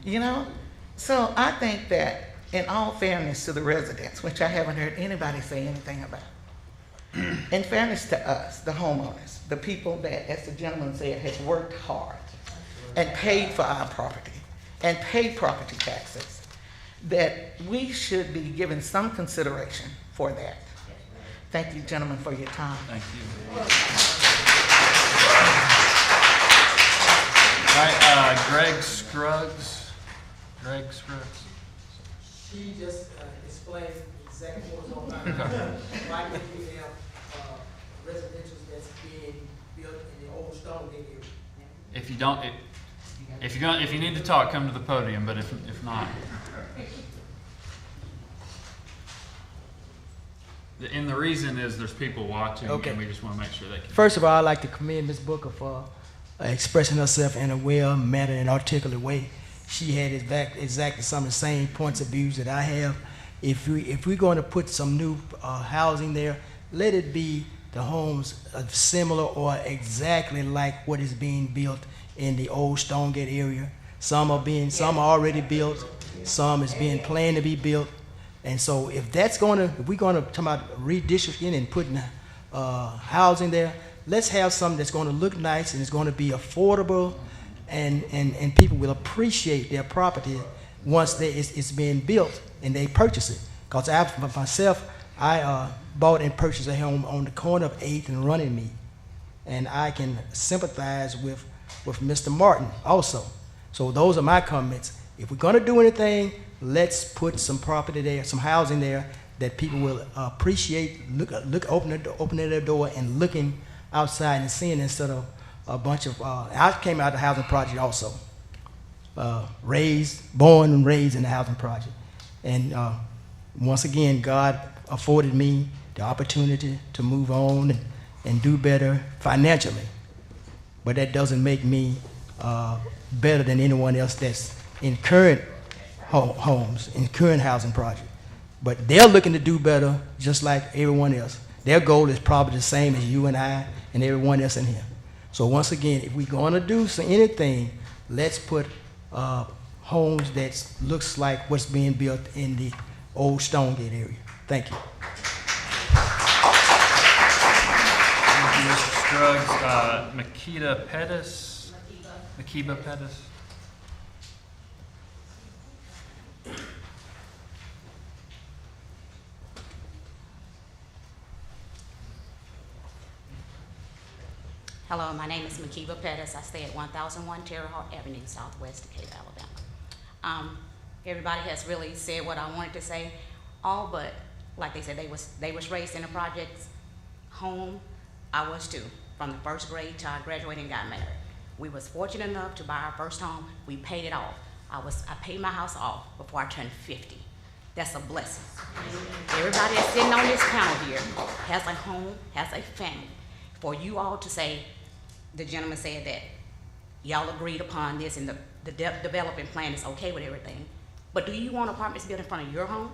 you know? So I think that in all fairness to the residents, which I haven't heard anybody say anything about, in fairness to us, the homeowners, the people that, as the gentleman said, has worked hard and paid for our property and paid property taxes, that we should be given some consideration for that. Thank you, gentlemen, for your time. Thank you. All right, Greg Scruggs. Greg Scruggs. She just explained exactly what's going on. Why do we have residential that's being built in the old Stonegate area? If you don't, if you need to talk, come to the podium. But if not, and the reason is there's people watching, and we just want to make sure they can. First of all, I'd like to commend Ms. Booker for expressing herself in a well mannered and articulate way. She had exactly some of the same points of views that I have. If we're going to put some new housing there, let it be the homes similar or exactly like what is being built in the old Stonegate area. Some are already built, some is being planned to be built. And so if we're gonna talk about redistricting and putting housing there, let's have something that's gonna look nice and it's gonna be affordable, and people will appreciate their property once it's being built and they purchase it. Because I bought and purchased a home on the corner of 8th and Runnymede, and I can sympathize with Mr. Martin also. So those are my comments. If we're gonna do anything, let's put some property there, some housing there that people will appreciate, opening their door and looking outside and seeing, instead of a bunch of, I came out of the housing project also. Born and raised in the housing project. And once again, God afforded me the opportunity to move on and do better financially. But that doesn't make me better than anyone else that's in current homes, in current housing project. But they're looking to do better just like everyone else. Their goal is probably the same as you and I and everyone else in here. So once again, if we're going to do anything, let's put homes that looks like what's being built in the old Stonegate area. Thank you. Thank you, Mr. Scruggs. Makita Pettis. Makiba Pettis. Hello, my name is Makiba Pettis. I stay at 1001 Terre Haute Avenue, Southwest Decatur, Alabama. Everybody has really said what I wanted to say, all but, like they said, they was raised in a project home. I was too, from the first grade till I graduated and got married. We was fortunate enough to buy our first home. We paid it off. I paid my house off before I turned 50. That's a blessing. Everybody that's sitting on this panel here has a home, has a family. For you all to say, the gentleman said that y'all agreed upon this and the development plan is okay with everything, but do you want apartments built in front of your home?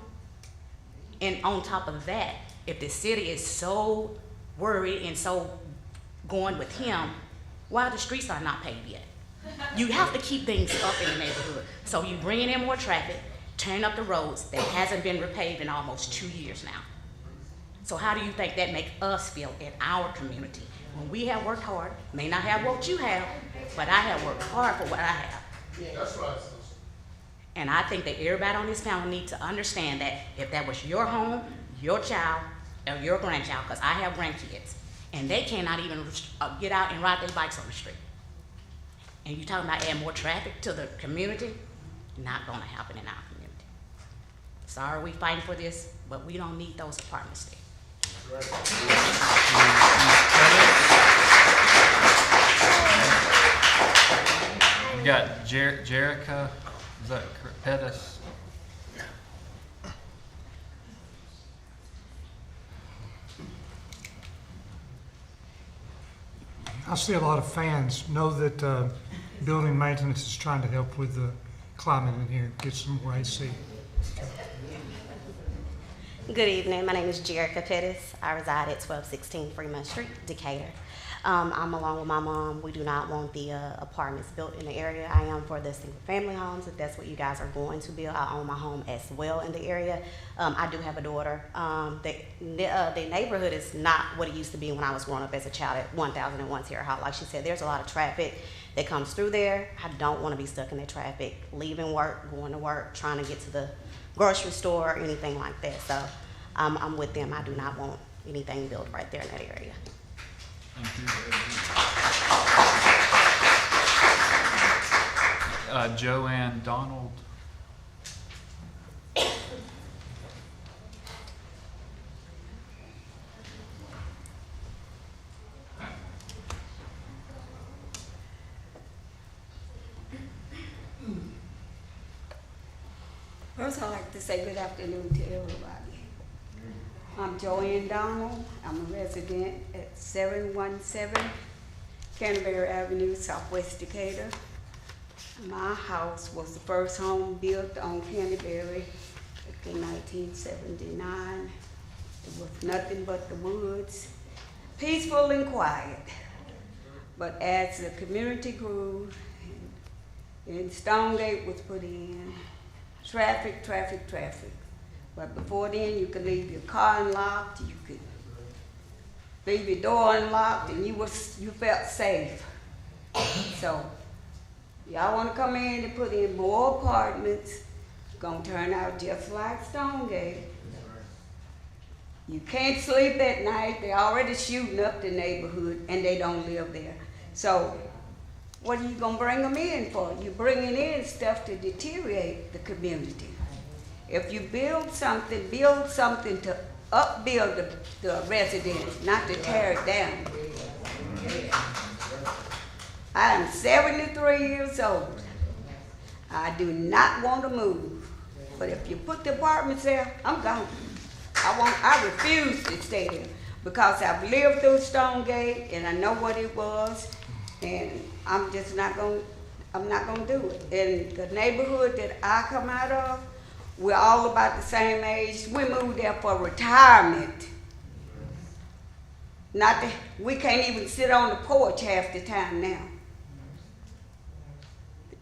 And on top of that, if the city is so worried and so going with him, why the streets are not paved yet? You have to keep things up in the neighborhood. So you bringing in more traffic, turning up the roads that hasn't been repaved in almost 2 years now. So how do you think that makes us feel in our community? When we have worked hard, may not have what you have, but I have worked hard for what I have. That's right. And I think that everybody on this panel needs to understand that if that was your home, your child, or your grandchild, because I have grandkids, and they cannot even get out and ride their bikes on the street. And you're talking about adding more traffic to the community? Not gonna happen in our community. Sorry we fighting for this, but we don't need those apartments there. We got Jerica, is that Pettis? I see a lot of fans know that building maintenance is trying to help with the climate in here, get some more AC. Good evening. My name is Jerica Pettis. I reside at 1216 Fremont Street, Decatur. I'm along with my mom. We do not want the apartments built in the area. I am for the single family homes, if that's what you guys are going to build. I own my home as well in the area. I do have a daughter. The neighborhood is not what it used to be when I was growing up as a child at 1001 Terre Haute. Like she said, there's a lot of traffic that comes through there. I don't want to be stuck in that traffic, leaving work, going to work, trying to get to the grocery store or anything like that. So I'm with them. I do not want anything built right there in that area. Joanne Donald. First, I'd like to say good afternoon to everybody. I'm Joanne Donald. I'm a resident at 717 Canterbury Avenue, Southwest Decatur. My house was the first home built on Canterbury in 1979. It was nothing but the woods, peaceful and quiet. But as the community grew and Stonegate was put in, traffic. But before then, you could leave your car unlocked, you could leave your door unlocked, and you felt safe. So, y'all want to come in and put in more apartments, it's gonna turn out just like Stonegate. You can't sleep at night. They're already shooting up the neighborhood, and they don't live there. So, what are you gonna bring them in for? You're bringing in stuff to deteriorate the community. If you build something to upbuild the residents, not to tear it down. I am 73 years old. I do not want to move. But if you put the apartments there, I'm gone. I refuse to stay there because I've lived through Stonegate and I know what it was, and I'm just not going to do it. In the neighborhood that I come out of, we're all about the same age. We moved there for retirement. We can't even sit on the porch half the time now.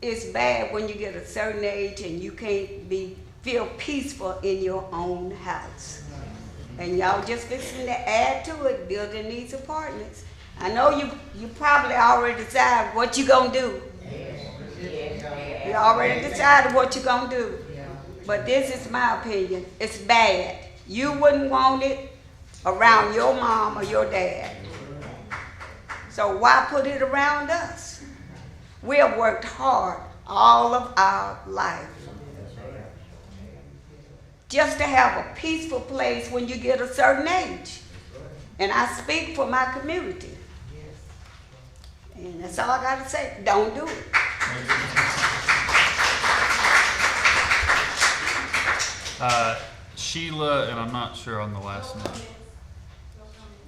It's bad when you get a certain age and you can't feel peaceful in your own house. And y'all just fixing to add to it, building these apartments. I know you probably already decided what you're gonna do. You already decided what you're gonna do. But this is my opinion. It's bad. You wouldn't want it around your mom or your dad. So why put it around us? We have worked hard all of our life just to have a peaceful place when you get a certain age. And I speak for my community. And that's all I got to say. Don't do it. Sheila, and I'm not sure on the last name.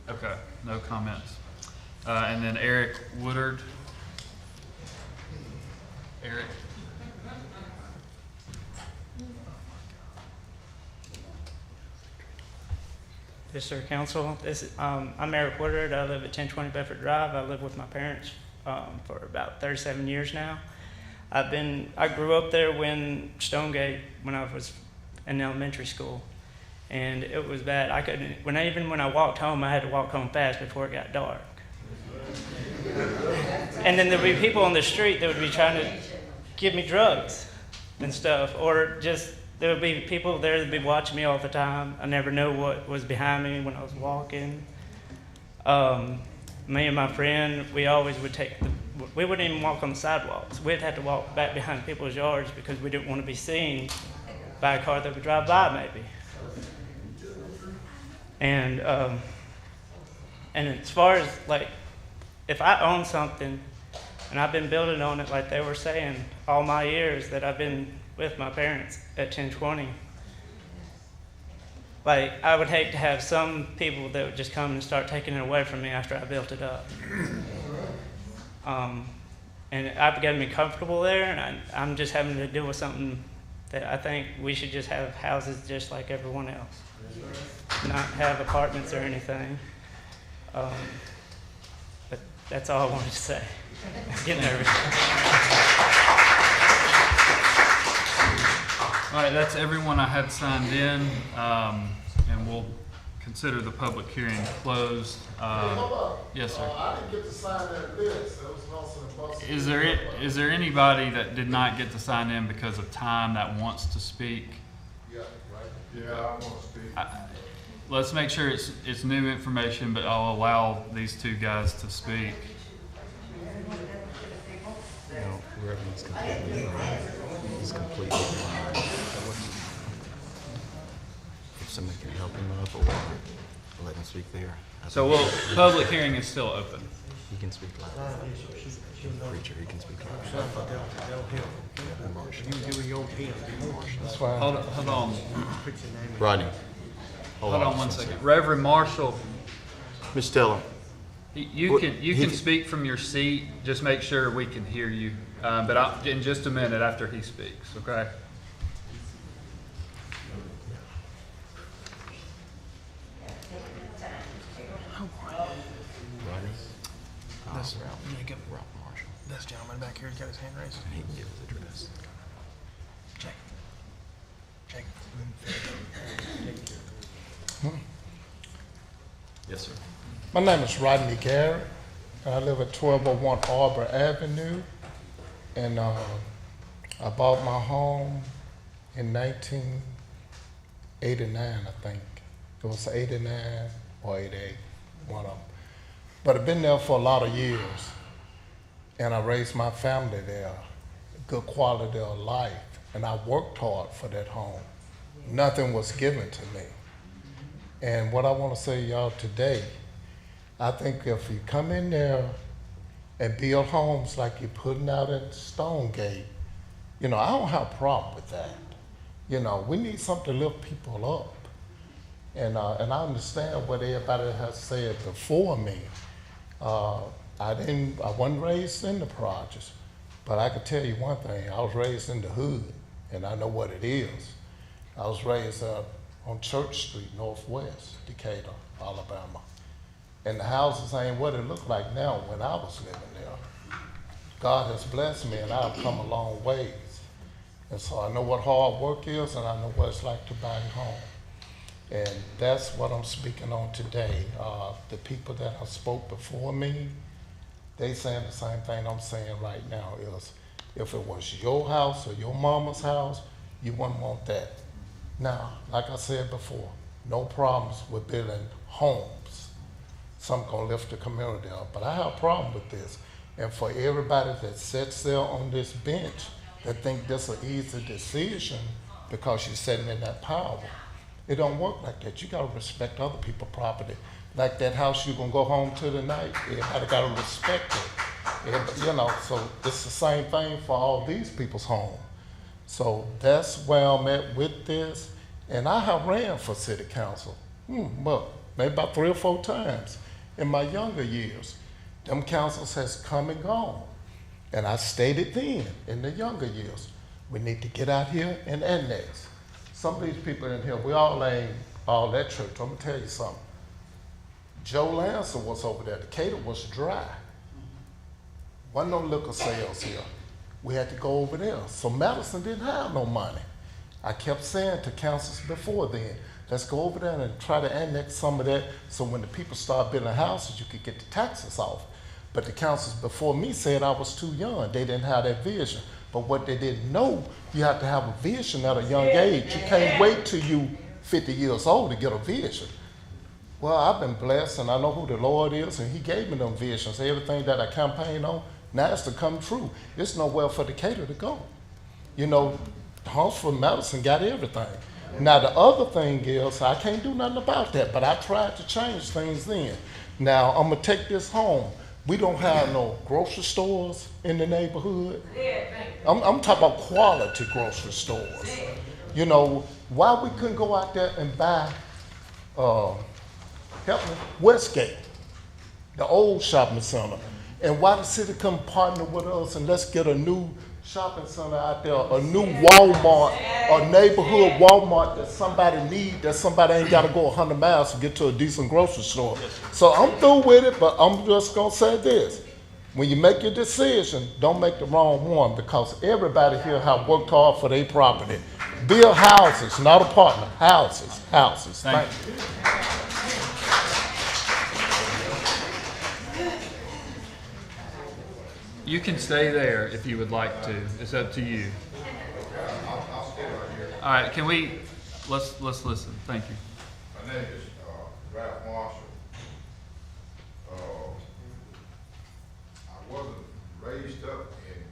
Okay, no comments. And then Eric Woodard. Eric. Yes, sir, council. I'm Eric Woodard. I live at 1020 Bedford Drive. I live with my parents for about 37 years now. I grew up there when Stonegate, when I was in elementary school. and it was bad. I couldn't, even when I walked home, I had to walk home fast before it got dark. And then there'd be people on the street that would be trying to give me drugs and stuff, or just there would be people there that would be watching me all the time. I never knew what was behind me when I was walking. Me and my friend, we always would we wouldn't even walk on the sidewalks. We'd have to walk back behind people's yards because we didn't want to be seen by a car that would drive by maybe. And as far as like, if I own something and I've been building on it like they were saying all my years that I've been with my parents at 1020, like I would hate to have some people that would just come and start taking it away from me after I built it up. And I've gotten me comfortable there, and I'm just having to deal with something that I think we should just have houses just like everyone else, not have apartments or anything. But that's all I wanted to say. I'm getting nervous. All right, that's everyone I had signed in, and we'll consider the public hearing closed. Yes, sir. I didn't get to sign that list. That was also impossible. Is there anybody that did not get to sign in because of time that wants to speak? Yeah, right. Yeah, I want to speak. Let's make sure it's new information, but I'll allow these two guys to speak. Whoever needs completely is completely if somebody can help him up or let him speak there. So public hearing is still open. He can speak loud. Preacher, he can speak loud. That's fine. Hold on. Rodney. Hold on one second. Reverend Marshall. Mr. Teller. You can speak from your seat. Just make sure we can hear you. But in just a minute after he speaks, okay? This gentleman back here has got his hand raised. He can give his address. Check. Yes, sir. My name is Rodney Garrett. I live at 1201 Arbor Avenue. And I bought my home in 1989, I think. It was 89 or 88, one of them. But I've been there for a lot of years. And I raised my family there, good quality of life. And I worked hard for that home. Nothing was given to me. And what I want to say to y'all today, I think if you come in there and build homes like you're putting out at Stonegate, I don't have a problem with that. We need something to lift people up. And I understand what everybody has said before me. I wasn't raised in the projects, but I can tell you one thing, I was raised in the hood, and I know what it is. I was raised on Church Street, Northwest, Decatur, Alabama. And the houses ain't what it looked like now when I was living there. God has blessed me, and I've come a long ways. And so I know what hard work is, and I know what it's like to buy a home. And that's what I'm speaking on today. The people that have spoke before me, they saying the same thing I'm saying right now is, if it was your house or your mama's house, you wouldn't want that. Now, like I said before, no problems with building homes. Some gonna lift the community up, but I have a problem with this. And for everybody that sits there on this bench that think this is an easy decision because you're sitting in that power, it don't work like that. You gotta respect other people's property. Like that house you're gonna go home to tonight, everybody gotta respect it. So it's the same thing for all these people's homes. So that's where I'm at with this. And I have ran for city council, well, maybe about 3 or 4 times in my younger years. Them councils has come and gone. And I stated then, in the younger years, we need to get out here and annex. Some of these people in here, we all ain't all that church. I'm gonna tell you something. Joe Lancer was over there. Decatur was dry. Wasn't no liquor sales here. We had to go over there. So Madison didn't have no money. I kept saying to councils before then, Let's go over there and try to annex some of that, so when the people start building houses, you could get the taxes off. But the councils before me said I was too young. They didn't have that vision. But what they didn't know, you have to have a vision at a young age. You can't wait till you 50 years old to get a vision. Well, I've been blessed, and I know who the Lord is, and he gave me them visions. Everything that I campaigned on, now it's to come true. There's nowhere for Decatur to go. You know, Huntsville, Madison got everything. Now, the other thing is, I can't do nothing about that, but I tried to change things then. Now, I'm going to take this home. We don't have no grocery stores in the neighborhood. I'm talking about quality grocery stores. You know, why we couldn't go out there and buy, help me, Westgate, the old shopping center, and why the city couldn't partner with us and let's get a new shopping center out there, a new Walmart, a neighborhood Walmart that somebody need, that somebody ain't got to go 100 miles to get to a decent grocery store. So I'm through with it, but I'm just going to say this. When you make your decision, don't make the wrong one, because everybody here have worked hard for their property. Build houses, not apartments, houses, houses. Thank you. You can stay there if you would like to. It's up to you. All right, can we, let's listen. Thank you. My name is Ralph Marshall. I wasn't raised up in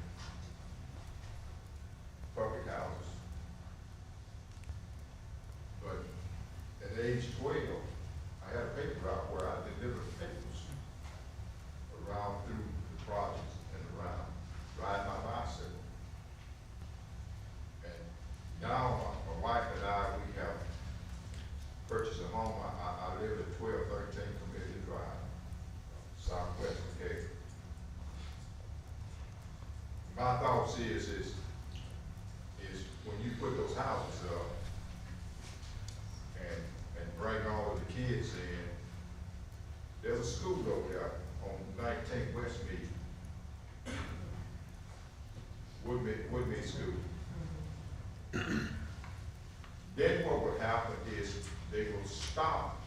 public houses, but at age 12, I had a paper route where I delivered papers around through the projects and around, riding my bicycle. And now my wife and I, we have purchased a home. I live at 1213 Community Drive, Southwest Decatur. My thoughts is when you put those houses up and bring all of the kids in, there's a school over there on 19th West Mead, Woodmead School. Then what would happen is they will stop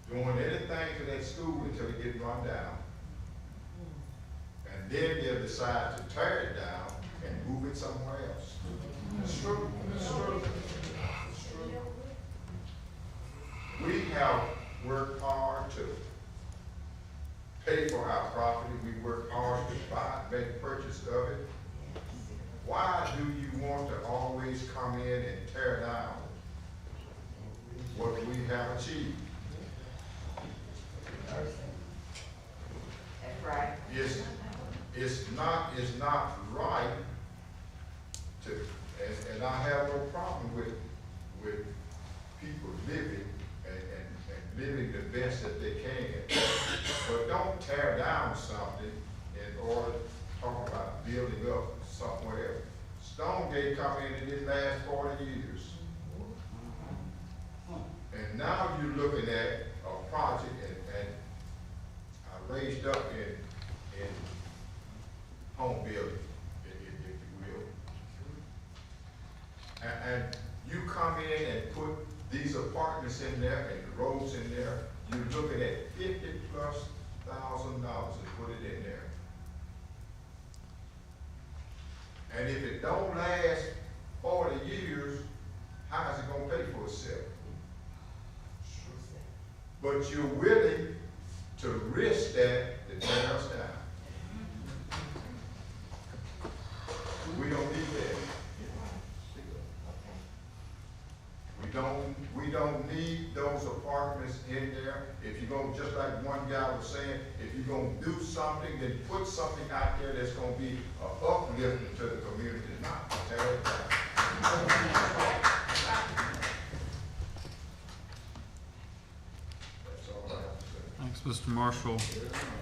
doing anything to that school until it gets run down. And then they'll decide to tear it down and move it somewhere else. That's true. That's true. That's true. We have worked hard to pay for our property. We worked hard to buy, make purchase of it. Why do you want to always come in and tear down what we have achieved? That's right. It's not right to, and I have no problem with people living and living the best that they can. But don't tear down something in order to talk about building up somewhere else. Stonegate come in and it last 40 years. And now you're looking at a project and I raised up in home building, if you will. And you come in and put these apartments in there and the roads in there, you're looking at $50,000+ to put it in there. And if it don't last 40 years, how is it gonna pay for itself? But you're willing to risk that to tear us down. We don't need that. We don't need those apartments in there. If you're gonna, just like one guy was saying, if you're gonna do something, then put something out there that's gonna be uplifting to the community, not tear it down. That's all I have to say. Thanks, Mr. Marshall.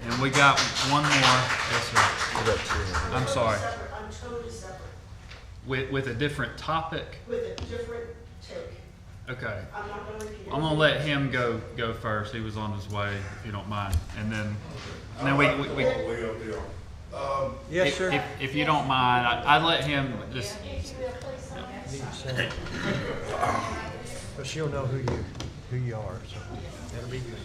And we got one more. Yes, sir. I'm sorry. I'm totally separate, With a different topic? with a different take. Okay. I'm not gonna repeat it. I'm gonna let him go first. He was on his way, if you don't mind. And then we Yes, sir. If you don't mind, I'd let him just. need to sign it. But she'll know who you are, so that'll be good.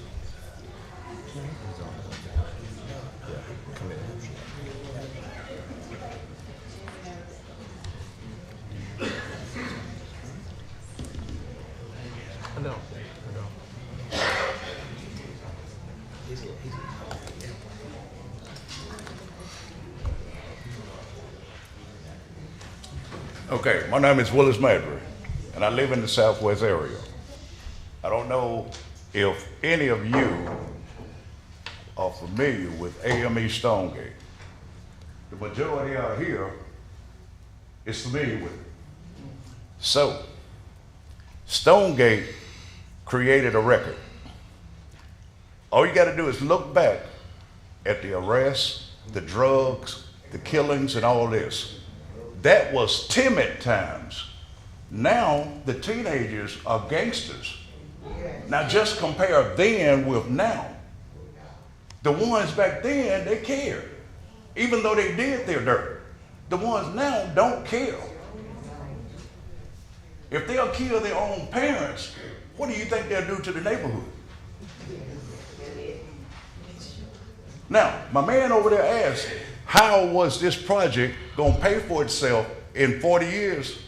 I know. Okay, my name is Willis Madry, and I live in the Southwest area. I don't know if any of you are familiar with AME Stonegate. The majority out here is familiar with it. So, Stonegate created a record. All you gotta do is look back at the arrests, the drugs, the killings, and all this. That was timid times. Now the teenagers are gangsters. Now just compare then with now. The ones back then, they cared. Even though they did their dirt. The ones now don't care. If they'll kill their own parents, what do you think they'll do to the neighborhood? Now, my man over there asked, how was this project gonna pay for itself in 40 years?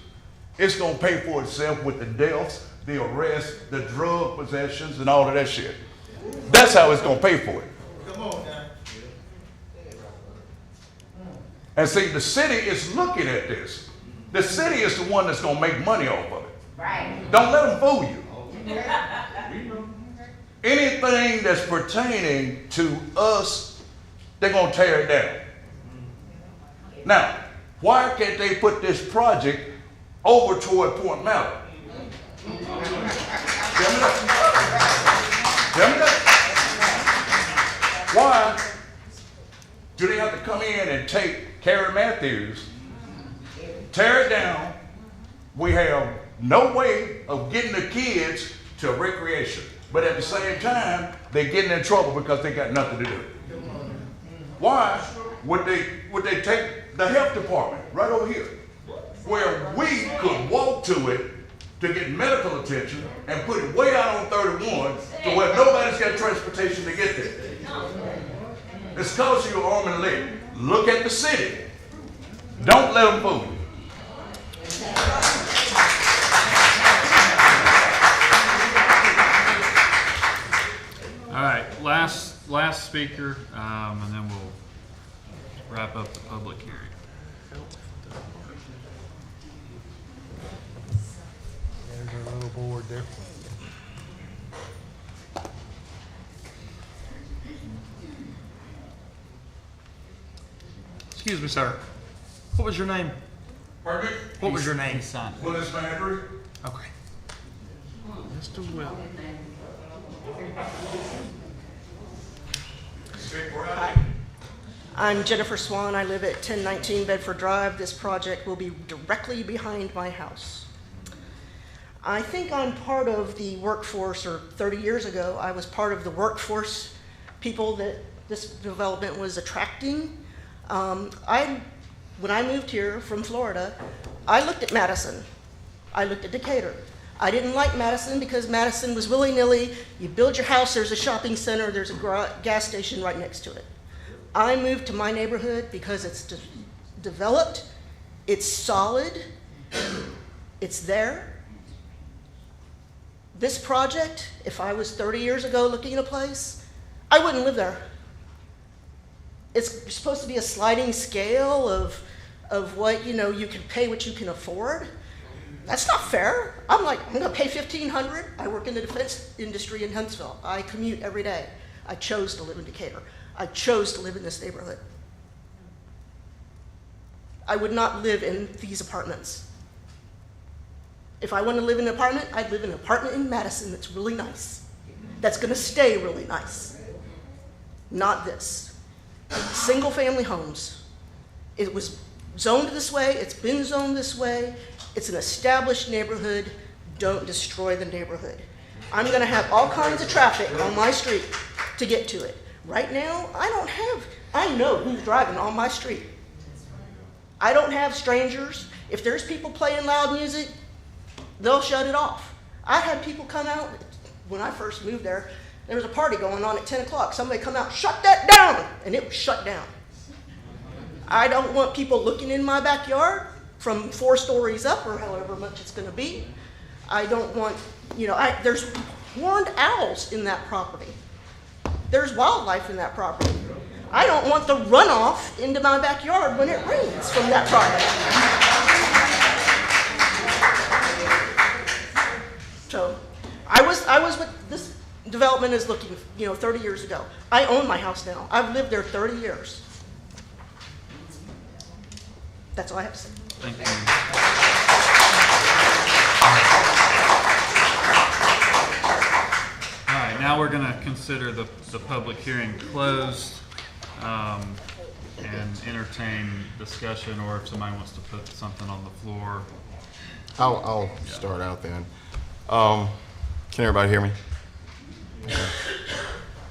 It's gonna pay for itself with the deaths, the arrests, the drug possessions, and all of that shit. That's how it's gonna pay for it. Come on now. And see, the city is looking at this. The city is the one that's gonna make money off of it. Right. Don't let them fool you. Anything that's pertaining to us, they're gonna tear it down. Now, why can't they put this project over toward Point Mallard? Tell me that. Tell me that. Why do they have to come in and take Carrie Matthews, tear it down? We have no way of getting the kids to recreation. But at the same time, they're getting in trouble because they got nothing to do. Why would they take the health department right over here, where we could walk to it to get medical attention and put it way out on 31 to where nobody's got transportation to get there? It's cost you an arm and a leg. Look at the city. Don't let them fool you. All right, last speaker, and then we'll wrap up the public hearing. There's our little board there. Excuse me, sir. What was your name? Pardon me? What was your name? Willis Madry. Okay. Mr. Will. Hi. I'm Jennifer Swan. I live at 1019 Bedford Drive. This project will be directly behind my house. I think I'm part of the workforce, or 30 years ago, I was part of the workforce people that this development was attracting. When I moved here from Florida, I looked at Madison. I looked at Decatur. I didn't like Madison because Madison was willy-nilly. You build your house, there's a shopping center, there's a gas station right next to it. I moved to my neighborhood because it's developed, it's solid, it's there. This project, if I was 30 years ago looking at a place, I wouldn't live there. It's supposed to be a sliding scale of what, you can pay what you can afford. That's not fair. I'm gonna pay $1,500. I work in the defense industry in Huntsville. I commute every day. I chose to live in Decatur. I chose to live in this neighborhood. I would not live in these apartments. If I want to live in an apartment, I'd live in an apartment in Madison that's really nice. That's gonna stay really nice. Not this. Single family homes. It was zoned this way, it's been zoned this way. It's an established neighborhood. Don't destroy the neighborhood. I'm gonna have all kinds of traffic on my street to get to it. Right now, I know who's driving on my street. I don't have strangers, If there's people playing loud music, they'll shut it off. I had people come out, when I first moved there was a party going on at 10 o'clock. Somebody come out, shut that down, and it was shut down. I don't want people looking in my backyard from 4 stories up or however much it's gonna be. I don't want, there's horned owls in that property. There's wildlife in that property. I don't want the runoff into my backyard when it rains from that property. So, I was with this development is looking, 30 years ago. I own my house now. I've lived there 30 years. That's all I have to say. Thank you. All right, now we're going to consider the public hearing closed and entertain discussion, or if somebody wants to put something on the floor. I'll start out then. Can everybody hear me?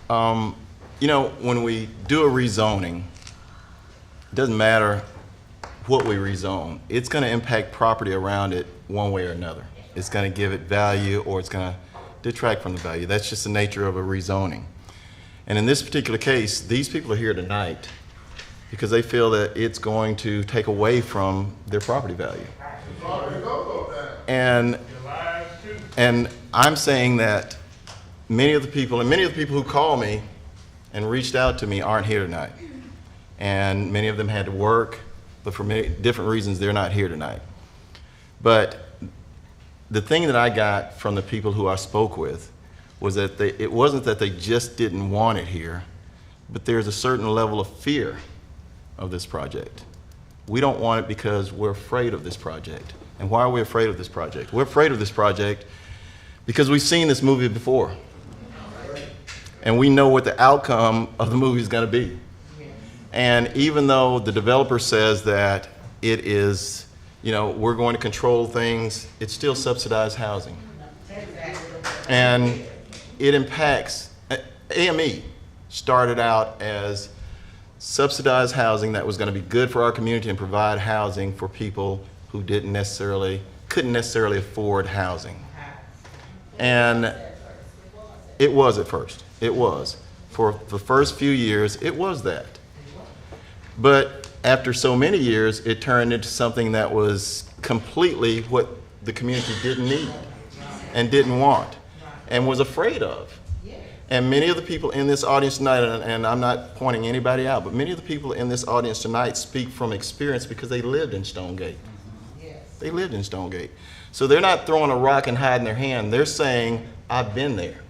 When we do a rezoning, it doesn't matter what we rezone. It's going to impact property around it one way or another. It's going to give it value or it's going to detract from the value. That's just the nature of a rezoning. And in this particular case, these people are here tonight because they feel that it's going to take away from their property value. And I'm saying that many of the people who call me and reached out to me aren't here tonight. And many of them had to work, but for many different reasons, they're not here tonight. But the thing that I got from the people who I spoke with was that it wasn't that they just didn't want it here, but there's a certain level of fear of this project. We don't want it because we're afraid of this project. And why are we afraid of this project? We're afraid of this project because we've seen this movie before. And we know what the outcome of the movie is going to be. And even though the developer says that it is, we're going to control things, it's still subsidized housing. And it impacts, AME started out as subsidized housing that was going to be good for our community and provide housing for people who couldn't necessarily afford housing. And it was at first. It was. For the first few years, it was that. But after so many years, it turned into something that was completely what the community didn't need and didn't want and was afraid of. And many of the people in this audience tonight, and I'm not pointing anybody out, but many of the people in this audience tonight speak from experience because they lived in Stonegate. They lived in Stonegate. So they're not throwing a rock and hiding their hand. They're saying, I've been there.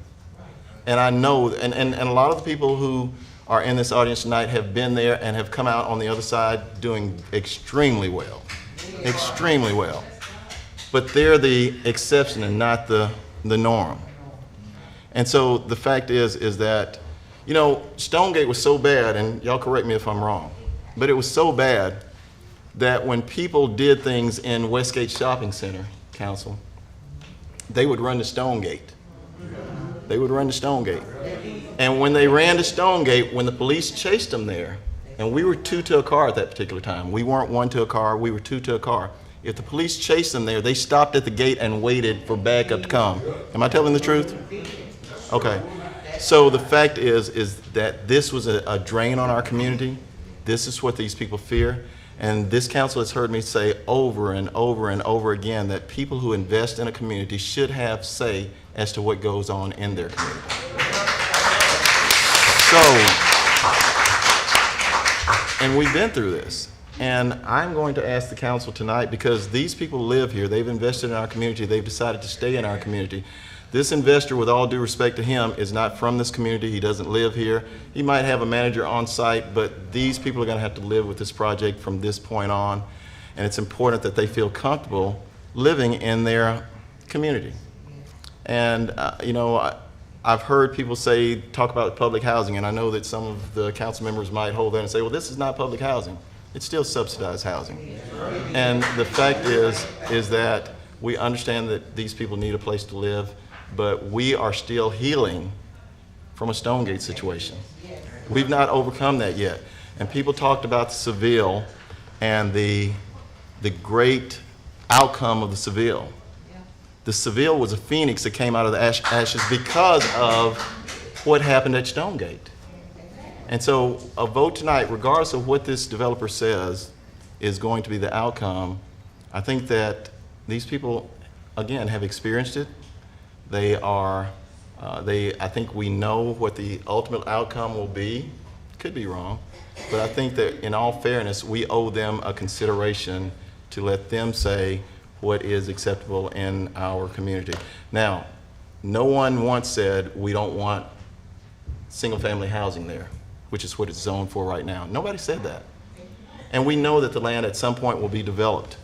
And I know, and a lot of the people who are in this audience tonight have been there and have come out on the other side doing extremely well. Extremely well. But they're the exception and not the norm. And so the fact is that, Stonegate was so bad, and y'all correct me if I'm wrong, but it was so bad that when people did things in Westgate Shopping Center, Council, they would run to Stonegate. They would run to Stonegate. And when they ran to Stonegate, when the police chased them there, and we were 2 to a car at that particular time. We weren't 1 to a car, we were 2 to a car. If the police chased them there, they stopped at the gate and waited for backup to come. Am I telling the truth? Okay. So the fact is that this was a drain on our community. This is what these people fear. And this council has heard me say over and over and over again that people who invest in a community should have say as to what goes on in their community. So, and we've been through this. And I'm going to ask the council tonight, because these people live here, they've invested in our community, they've decided to stay in our community. This investor, with all due respect to him, is not from this community. He doesn't live here. He might have a manager on site, but these people are going to have to live with this project from this point on. And it's important that they feel comfortable living in their community. And, I've heard people talk about public housing, and I know that some of the council members might hold that and say, well, this is not public housing. It's still subsidized housing. And the fact is that we understand that these people need a place to live, but we are still healing from a Stonegate situation. We've not overcome that yet. And people talked about the Seville and the the great outcome of the Seville. The Seville was a phoenix that came out of the ashes because of what happened at Stonegate. And so a vote tonight, regardless of what this developer says is going to be the outcome, I think that these people, again, have experienced it. They are, I think we know what the ultimate outcome will be. Could be wrong, but I think that in all fairness, we owe them a consideration to let them say what is acceptable in our community. Now, no one once said we don't want single-family housing there, which is what it's zoned for right now. Nobody said that. And we know that the land at some point will be developed.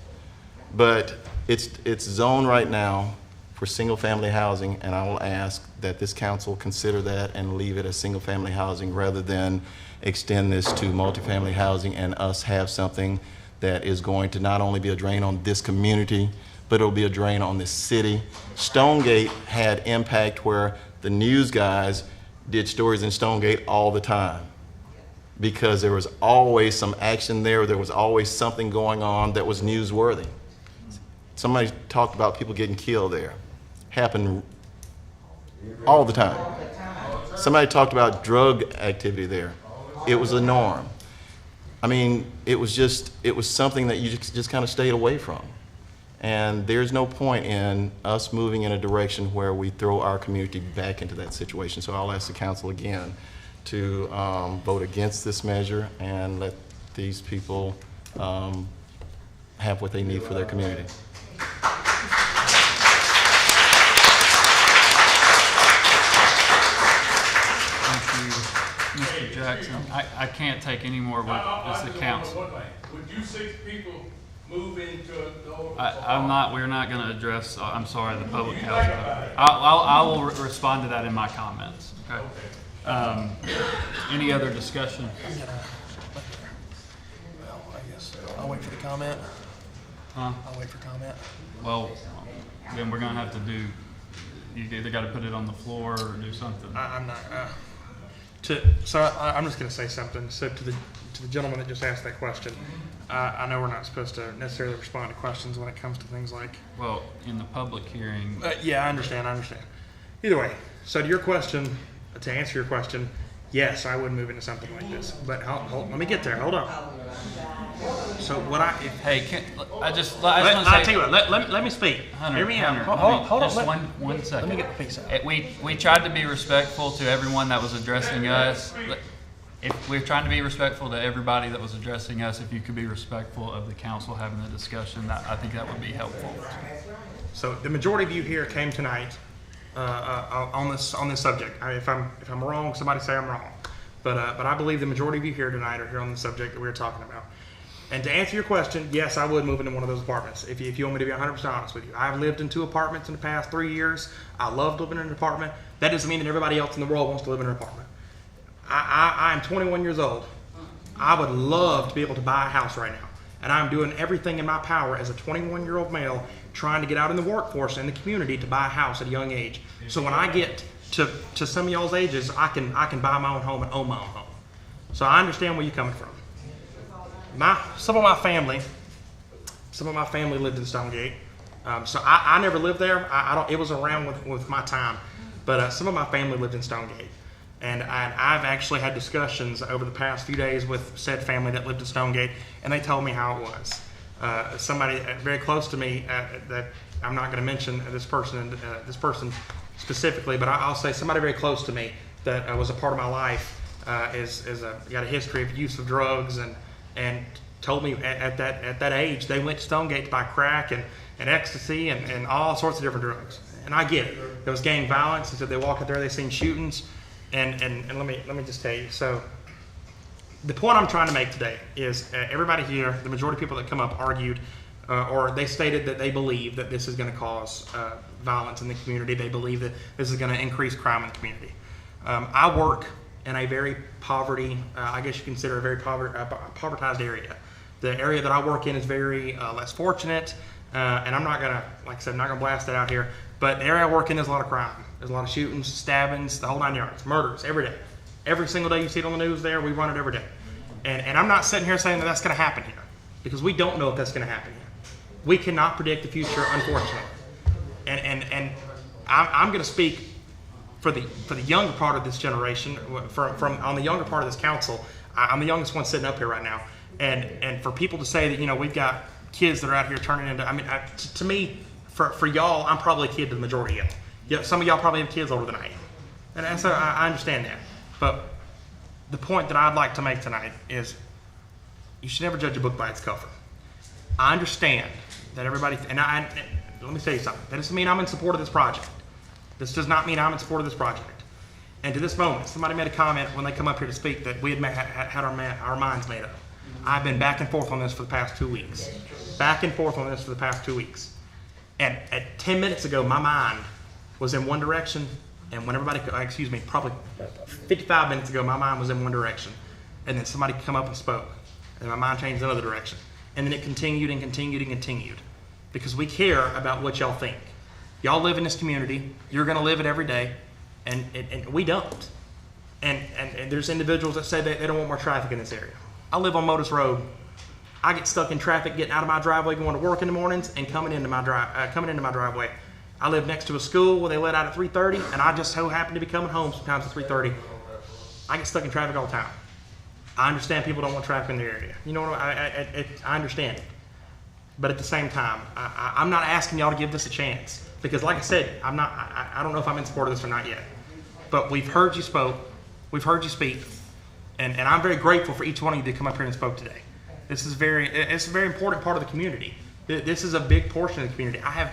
But it's zoned right now for single-family housing, and I will ask that this council consider that and leave it as single-family housing rather than extend this to multifamily housing and us have something that is going to not only be a drain on this community, but it'll be a drain on this city. Stonegate had impact where the news guys did stories in Stonegate all the time because there was always some action there. There was always something going on that was newsworthy. Somebody talked about people getting killed there. Happened all the time. Somebody talked about drug activity there. It was a norm. I mean, it was something that you just kind of stayed away from. And there's no point in us moving in a direction where we throw our community back into that situation. So I'll ask the council again to vote against this measure and let these people have what they need for their community. Mr. Jackson, I can't take any more with just the council. Would you 6 people move into we're not going to address, I'm sorry, the public health. I will respond to that in my comments, okay? Any other discussion? Well, I guess I'll wait for the comment. Huh? I'll wait for comment. Well, then we're going to have to do, you either got to put it on the floor or do something. I'm not. I'm just going to say something. So to the gentleman that just asked that question, I know we're not supposed to necessarily respond to questions when it comes to things like. Well, in the public hearing. Yeah, I understand. Either way, so to your question, to answer your question, yes, I would move into something like this. But let me get there. Hold on. So what I tell you what. Let me speak. Hunter, Hear me out. Hold on. Just one second. Let me get the piece out. We tried to be respectful to everyone that was addressing us. If we're trying to be respectful to everybody that was addressing us, if you could be respectful of the council having the discussion, I think that would be helpful. So the majority of you here came tonight on this subject. If I'm wrong, somebody say I'm wrong. But I believe the majority of you here tonight are here on the subject that we're talking about. And to answer your question, yes, I would move into one of those apartments. If you want me to be 100% honest with you, I've lived in 2 apartments in the past 3 years. I loved living in an apartment. That doesn't mean that everybody else in the world wants to live in an apartment. I'm 21 years old. I would love to be able to buy a house right now. And I'm doing everything in my power as a 21-year-old male trying to get out in the workforce and the community to buy a house at a young age. So when I get to some of y'all's ages, I can buy my own home and own my own home. So I understand where you're coming from. Some of my family lived in Stonegate. So I never lived there. It was around with my time. But some of my family lived in Stonegate. And I've actually had discussions over the past few days with said family that lived in Stonegate, and they told me how it was. Somebody very close to me that I'm not going to mention this person specifically, but I'll say somebody very close to me that was a part of my life got a history of use of drugs and told me at that age they went to Stonegate to buy crack and ecstasy and all sorts of different drugs. And I get it. There was gang violence, and so they walk out there, they seen shootings. And let me just tell you. So the point I'm trying to make today is everybody here, the majority of people that come up argued or they stated that they believe that this is going to cause violence in the community. They believe that this is going to increase crime in the community. I work in a very I guess you consider a very povertized area. The area that I work in is very less fortunate, and I'm not going to, like I said, I'm not going to blast that out here. But the area I work in, there's a lot of crime. There's a lot of shootings, stabbings, the whole 9 yards, murders every day. Every single day you see it on the news there, we run it every day. And I'm not sitting here saying that that's going to happen here, because we don't know if that's going to happen here. We cannot predict the future, unfortunately. And I'm going to speak for the younger part of this generation, from on the younger part of this council. I'm the youngest one sitting up here right now, and for people to say that, you know, we've got kids that are out here turning into, I mean, to me, for y'all, I'm probably a kid to the majority of y'all. Yeah, some of y'all probably have kids older than I am, and so I understand that. But the point that I'd like to make tonight is, you should never judge a book by its cover. I understand that everybody, and let me tell you something. That doesn't mean I'm in support of this project. This does not mean I'm in support of this project. And to this moment, somebody made a comment when they come up here to speak that we had our minds made up. I've been back and forth on this for the past 2 weeks. Back and forth on this for the past 2 weeks. And at 10 minutes ago, my mind was in one direction, and when probably 55 minutes ago, my mind was in one direction. And then somebody come up and spoke, and my mind changed another direction. And then it continued and continued and continued. Because we care about what y'all think. Y'all live in this community, you're gonna live it every day, and we don't. And there's individuals that say that they don't want more traffic in this area. I live on Motus Road. I get stuck in traffic getting out of my driveway, going to work in the mornings, and coming into my driveway. I live next to a school where they let out at 3:30, and I just so happen to be coming home sometimes at 3:30. I get stuck in traffic all the time. I understand people don't want traffic in their area. You know what I understand it. But at the same time, I'm not asking y'all to give this a chance. Because like I said, I don't know if I'm in support of this or not yet. But we've heard you speak, and I'm very grateful for each one of you that come up here and spoke today. It's a very important part of the community. This is a big portion of the community. I have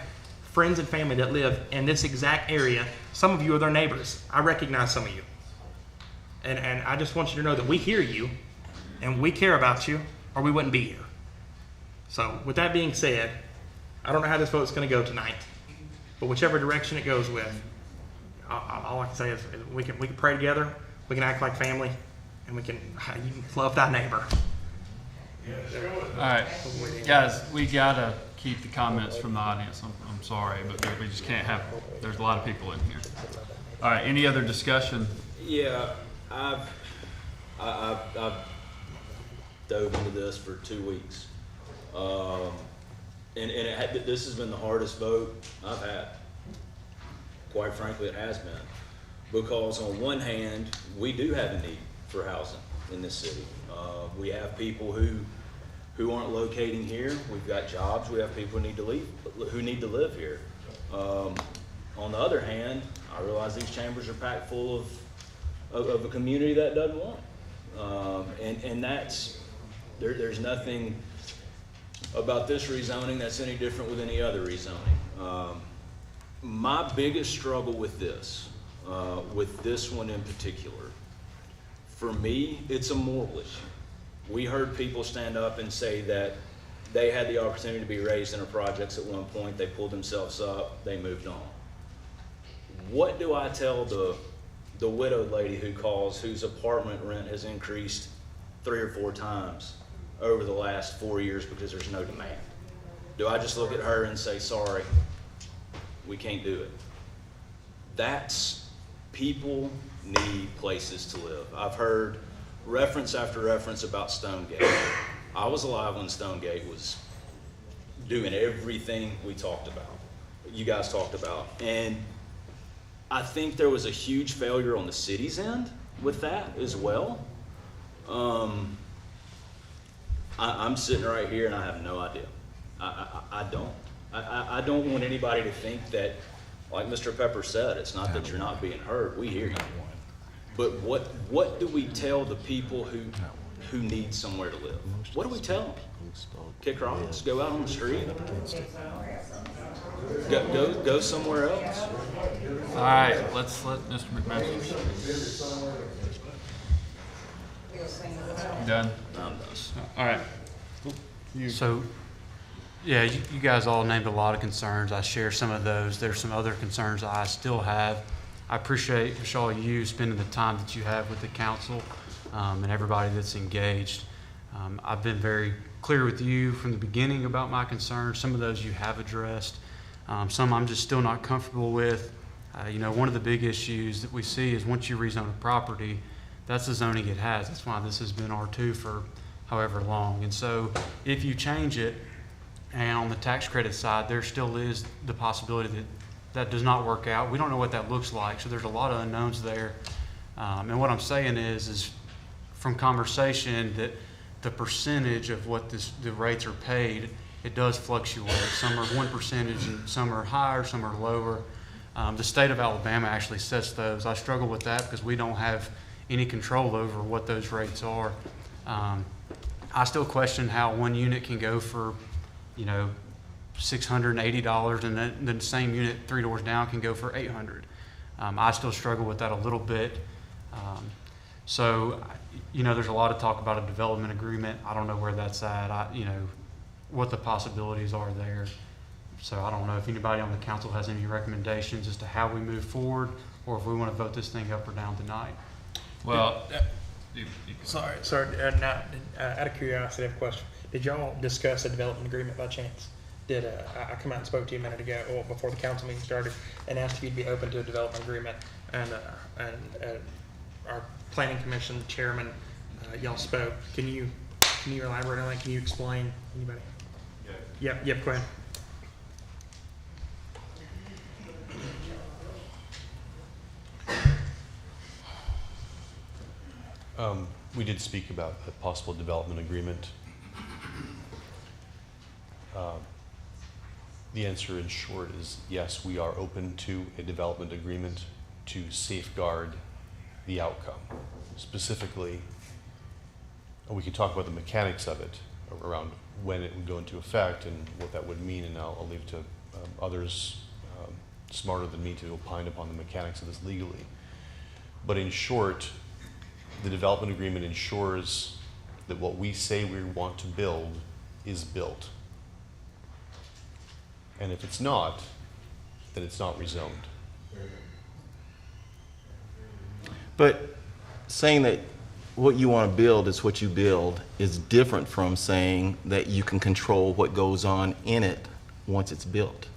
friends and family that live in this exact area. Some of you are their neighbors. I recognize some of you. And I just want you to know that we hear you, and we care about you, or we wouldn't be here. So with that being said, I don't know how this vote's going to go tonight, but whichever direction it goes with, all I can say is we can pray together, we can act like family, and you can love thy neighbor. All right, guys, we gotta keep the comments from the audience. I'm sorry, but we just can't have. There's a lot of people in here. All right, any other discussion? Yeah, I've dove into this for 2 weeks. This has been the hardest vote I've had. Quite frankly, it has been. Because on one hand, we do have a need for housing in this city. We have people who aren't locating here. We've got jobs. We have people who need to live here. On the other hand, I realize these chambers are packed full of a community that doesn't want it. And there's nothing about this rezoning that's any different with any other rezoning. My biggest struggle with this one in particular, for me, it's a moral issue. We heard people stand up and say that they had the opportunity to be raised in our projects at one point, they pulled themselves up, they moved on. What do I tell the widowed lady who calls, whose apartment rent has increased 3 or 4 times over the last 4 years because there's no demand? Do I just look at her and say, sorry, we can't do it? People need places to live. I've heard reference after reference about Stonegate. I was alive when Stonegate was doing everything we talked about, you guys talked about. And I think there was a huge failure on the city's end with that as well. I'm sitting right here and I have no idea. I don't want anybody to think that, like Mr. Pepper said, it's not that you're not being heard. We hear you. But what do we tell the people who need somewhere to live? What do we tell them? Kick rocks, go out on the street, go somewhere else. All right, let's let Mr. McMaster speak. You done? I'm done. All right. So, yeah, you guys all named a lot of concerns. I share some of those. There's some other concerns I still have. I appreciate, Michelle, you spending the time that you have with the council and everybody that's engaged. I've been very clear with you from the beginning about my concerns. Some of those you have addressed. Some I'm just still not comfortable with. One of the big issues that we see is once you rezone a property, that's the zoning it has. That's why this has been R2 for however long. And so if you change it, And on the tax credit side, there still is the possibility that that does not work out. We don't know what that looks like, so there's a lot of unknowns there. And what I'm saying is from conversation that the percentage of what the rates are paid, it does fluctuate. Some are one percentage and some are higher, some are lower. The state of Alabama actually sets those. I struggle with that because we don't have any control over what those rates are. I still question how one unit can go for, $680 and then the same unit 3 doors down can go for $800. I still struggle with that a little bit. So, there's a lot of talk about a development agreement. I don't know where that's at. What the possibilities are there. So I don't know if anybody on the council has any recommendations as to how we move forward, or if we want to vote this thing up or down tonight. Well, Sorry, now, out of curiosity, I have a question. Did y'all discuss a development agreement by chance? Did I come out and spoke to you a minute ago, or before the council meeting started, and asked if you'd be open to a development agreement? And our planning commission chairman, y'all spoke. Can you elaborate on that? Can you explain? Anybody? Yep. Go ahead. We did speak about a possible development agreement. The answer in short is yes, we are open to a development agreement to safeguard the outcome. Specifically, we can talk about the mechanics of it around when it would go into effect and what that would mean, and I'll leave to others smarter than me to opine upon the mechanics of this legally. But in short, the development agreement ensures that what we say we want to build is built. And if it's not, then it's not rezoned. But saying that what you want to build is what you build is different from saying that you can control what goes on in it once it's built.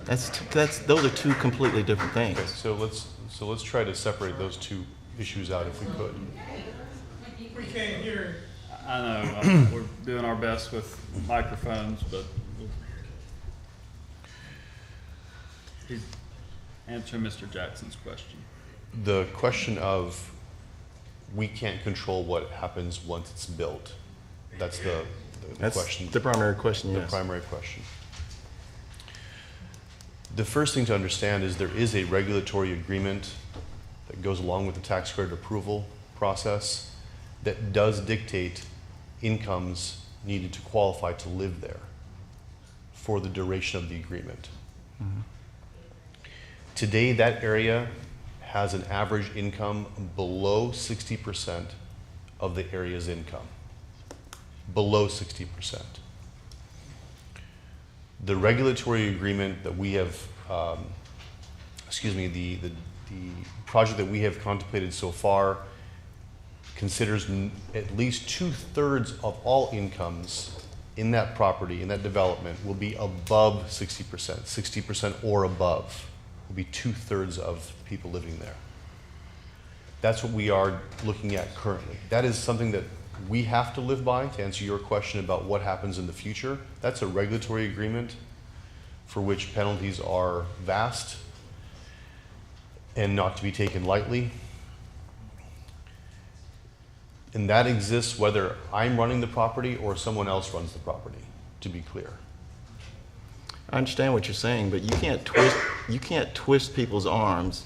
Those are two completely different things. Okay, so let's try to separate those two issues out if we could. We can't hear. I know we're doing our best with microphones, but he's answering Mr. Jackson's question. The question of we can't control what happens once it's built. That's the question. The primary question, yes. The primary question. The first thing to understand is there is a regulatory agreement that goes along with the tax credit approval process that does dictate incomes needed to qualify to live there for the duration of the agreement. Mm-hmm. Today, that area has an average income below 60% of the area's income. Below 60%. The regulatory agreement that we have, the project that we have contemplated so far considers at least 2/3 of all incomes in that property, in that development, will be above 60%, 60% or above. Will be 2/3 of people living there. That's what we are looking at currently. That is something that we have to live by. To answer your question about what happens in the future, that's a regulatory agreement for which penalties are vast and not to be taken lightly. And that exists whether I'm running the property or someone else runs the property, to be clear. I understand what you're saying, but you can't twist people's arms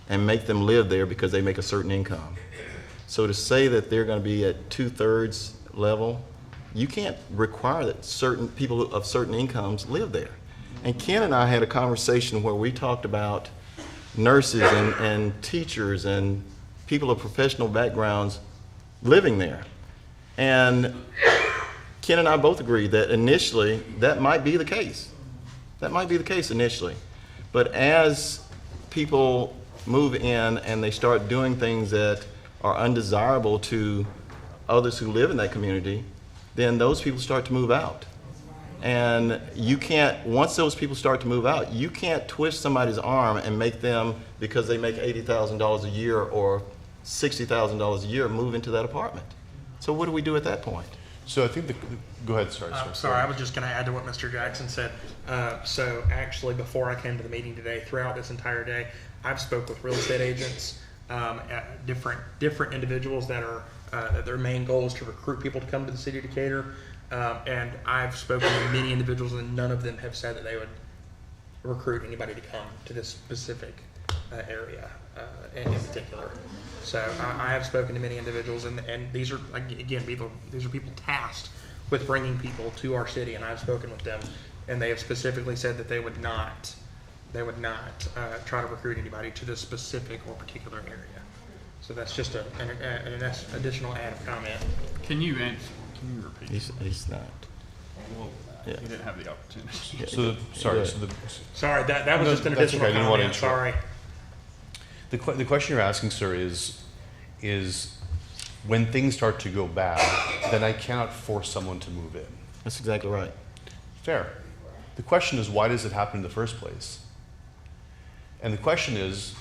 and make them live there because they make a certain income. So to say that they're going to be at 2/3 level, you can't require that certain people of certain incomes live there. And Ken and I had a conversation where we talked about nurses and teachers and people of professional backgrounds living there. And Ken and I both agreed that initially that might be the case. That might be the case initially. But as people move in and they start doing things that are undesirable to others who live in that community, then those people start to move out. And you can't, once those people start to move out, you can't twist somebody's arm and make them, because they make $80,000 a year or $60,000 a year, move into that apartment. So what do we do at that point? So I think go ahead, sorry. Sorry, I was just going to add to what Mr. Jackson said. So actually, before I came to the meeting today, throughout this entire day, I've spoke with real estate agents, different individuals that are that their main goal is to recruit people to come to the city of Decatur. And I've spoken to many individuals, and none of them have said that they would recruit anybody to come to this specific area in particular. So I have spoken to many individuals, and these are, again, these are people tasked with bringing people to our city, and I've spoken with them, and they have specifically said that they would not try to recruit anybody to this specific or particular area. So that's just an additional add of comment. Can you repeat? He's not. Well, Yeah. he didn't have the opportunity. Yeah. So sorry. So sorry, that was just an additional okay. I didn't want to comment. Sorry. The question you're asking, sir, is when things start to go bad, then I cannot force someone to move in. That's exactly right. Fair. The question is, why does it happen in the first place? And the question is,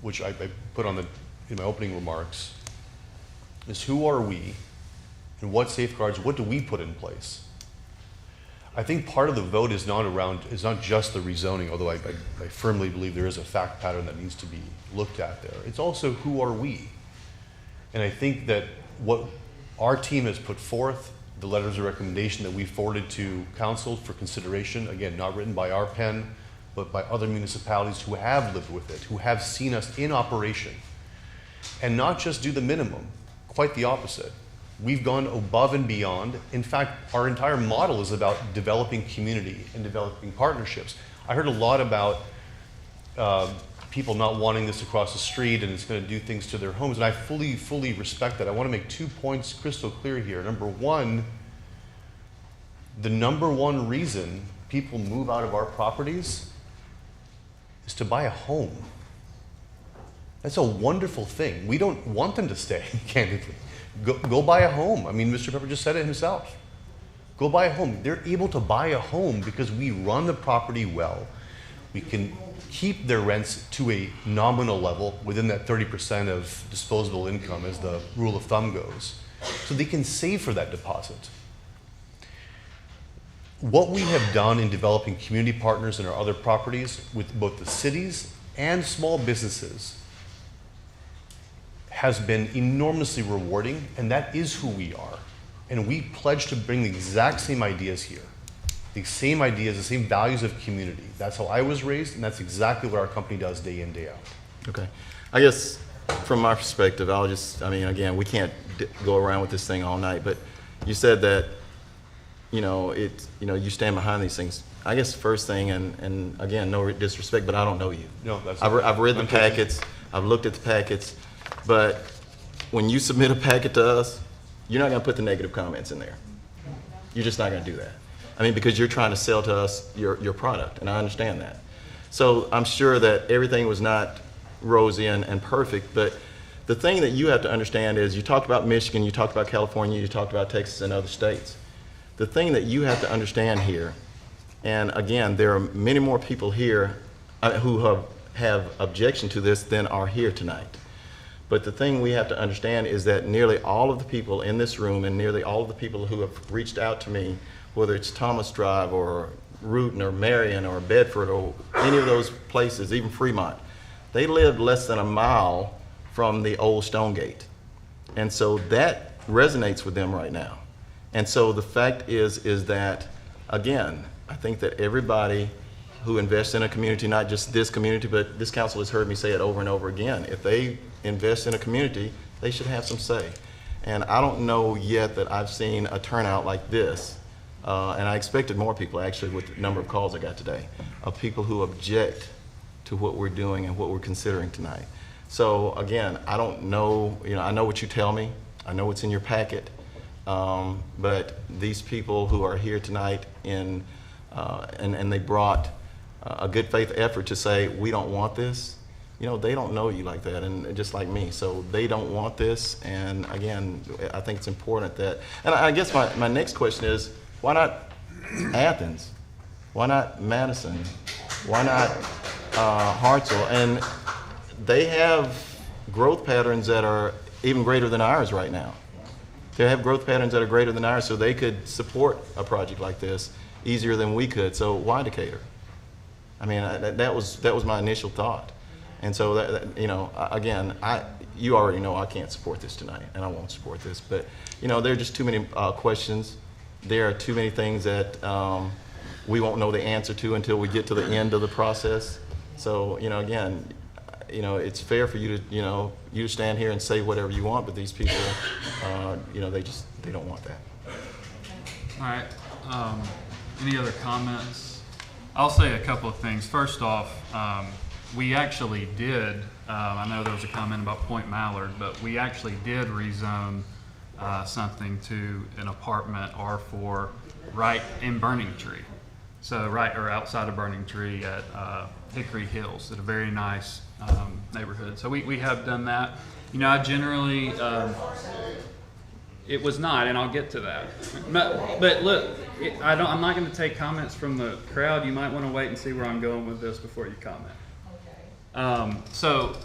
which I put on in my opening remarks, is who are we, and what safeguards, what do we put in place? I think part of the vote is not just the rezoning, although I firmly believe there is a fact pattern that needs to be looked at there. It's also who are we? And I think that what our team has put forth, the letters of recommendation that we forwarded to council for consideration, again, not written by our pen, but by other municipalities who have lived with it, who have seen us in operation, and not just do the minimum, quite the opposite. We've gone above and beyond. In fact, our entire model is about developing community and developing partnerships. I heard a lot about people not wanting this across the street and it's going to do things to their homes, and I fully respect that. I want to make 2 points crystal clear here. Number one, the number one reason people move out of our properties is to buy a home. That's a wonderful thing. We don't want them to stay, candidly. Go buy a home. I mean, Mr. Pepper just said it himself. Go buy a home. They're able to buy a home because we run the property well. We can keep their rents to a nominal level within that 30% of disposable income, as the rule of thumb goes. So they can save for that deposit. What we have done in developing community partners in our other properties with both the cities and small businesses has been enormously rewarding, and that is who we are. And we pledge to bring the exact same ideas here. The same ideas, the same values of community. That's how I was raised, and that's exactly what our company does day in, day out. Okay. I guess from my perspective, again, we can't go around with this thing all night, but you said that, you stand behind these things. I guess the first thing, and again, no disrespect, but I don't know you. No, that's I've read the packets, I've looked at the packets, but when you submit a packet to us, you're not going to put the negative comments in there. You're just not going to do that. Because you're trying to sell to us your product, and I understand that. So I'm sure that everything was not rosy and perfect, but the thing that you have to understand is you talked about Michigan, you talked about California, you talked about Texas and other states. The thing that you have to understand here, and again, there are many more people here who have objection to this than are here tonight. But the thing we have to understand is that nearly all of the people in this room and nearly all of the people who have reached out to me, whether it's Thomas Drive or Rooten or Marion or Bedford or any of those places, even Fremont, they lived less than a mile from the old Stonegate. And so that resonates with them right now. And so the fact is that, again, I think that everybody who invests in a community, not just this community, but this council has heard me say it over and over again, if they invest in a community, they should have some say. And I don't know yet that I've seen a turnout like this, and I expected more people actually with the number of calls I got today, of people who object to what we're doing and what we're considering tonight. So again, I don't know, I know what you tell me, I know what's in your packet, but these people who are here tonight and they brought a good faith effort to say, we don't want this, they don't know you like that, and just like me, so they don't want this. And again, I think it's important that, and I guess my next question is, why not Athens? Why not Madison? Why not Hartselle? And they have growth patterns that are even greater than ours right now. to have growth patterns that are greater than ours so they could support a project like this easier than we could. So why Decatur? I mean, that was my initial thought. And so you know, again, you already know I can't support this tonight, and I won't support this. But you know, there are just too many questions. There are too many things that we won't know the answer to until we get to the end of the process. So you know, again, you know, it's fair for you to, you know, you stand here and say whatever you want, but these people, you know, they don't want that. All right. Any other comments? I'll say a couple of things. First off, we actually did, I know there was a comment about Point Mallard, but we actually did rezone something to an apartment R4 right in Burning Tree. So right or outside of Burning Tree at Hickory Hills, at a very nice neighborhood. So we have done that. You know, I generally, it was not, and I'll get to that. But look, I'm not going to take comments from the crowd. You might want to wait and see where I'm going with this before you comment. So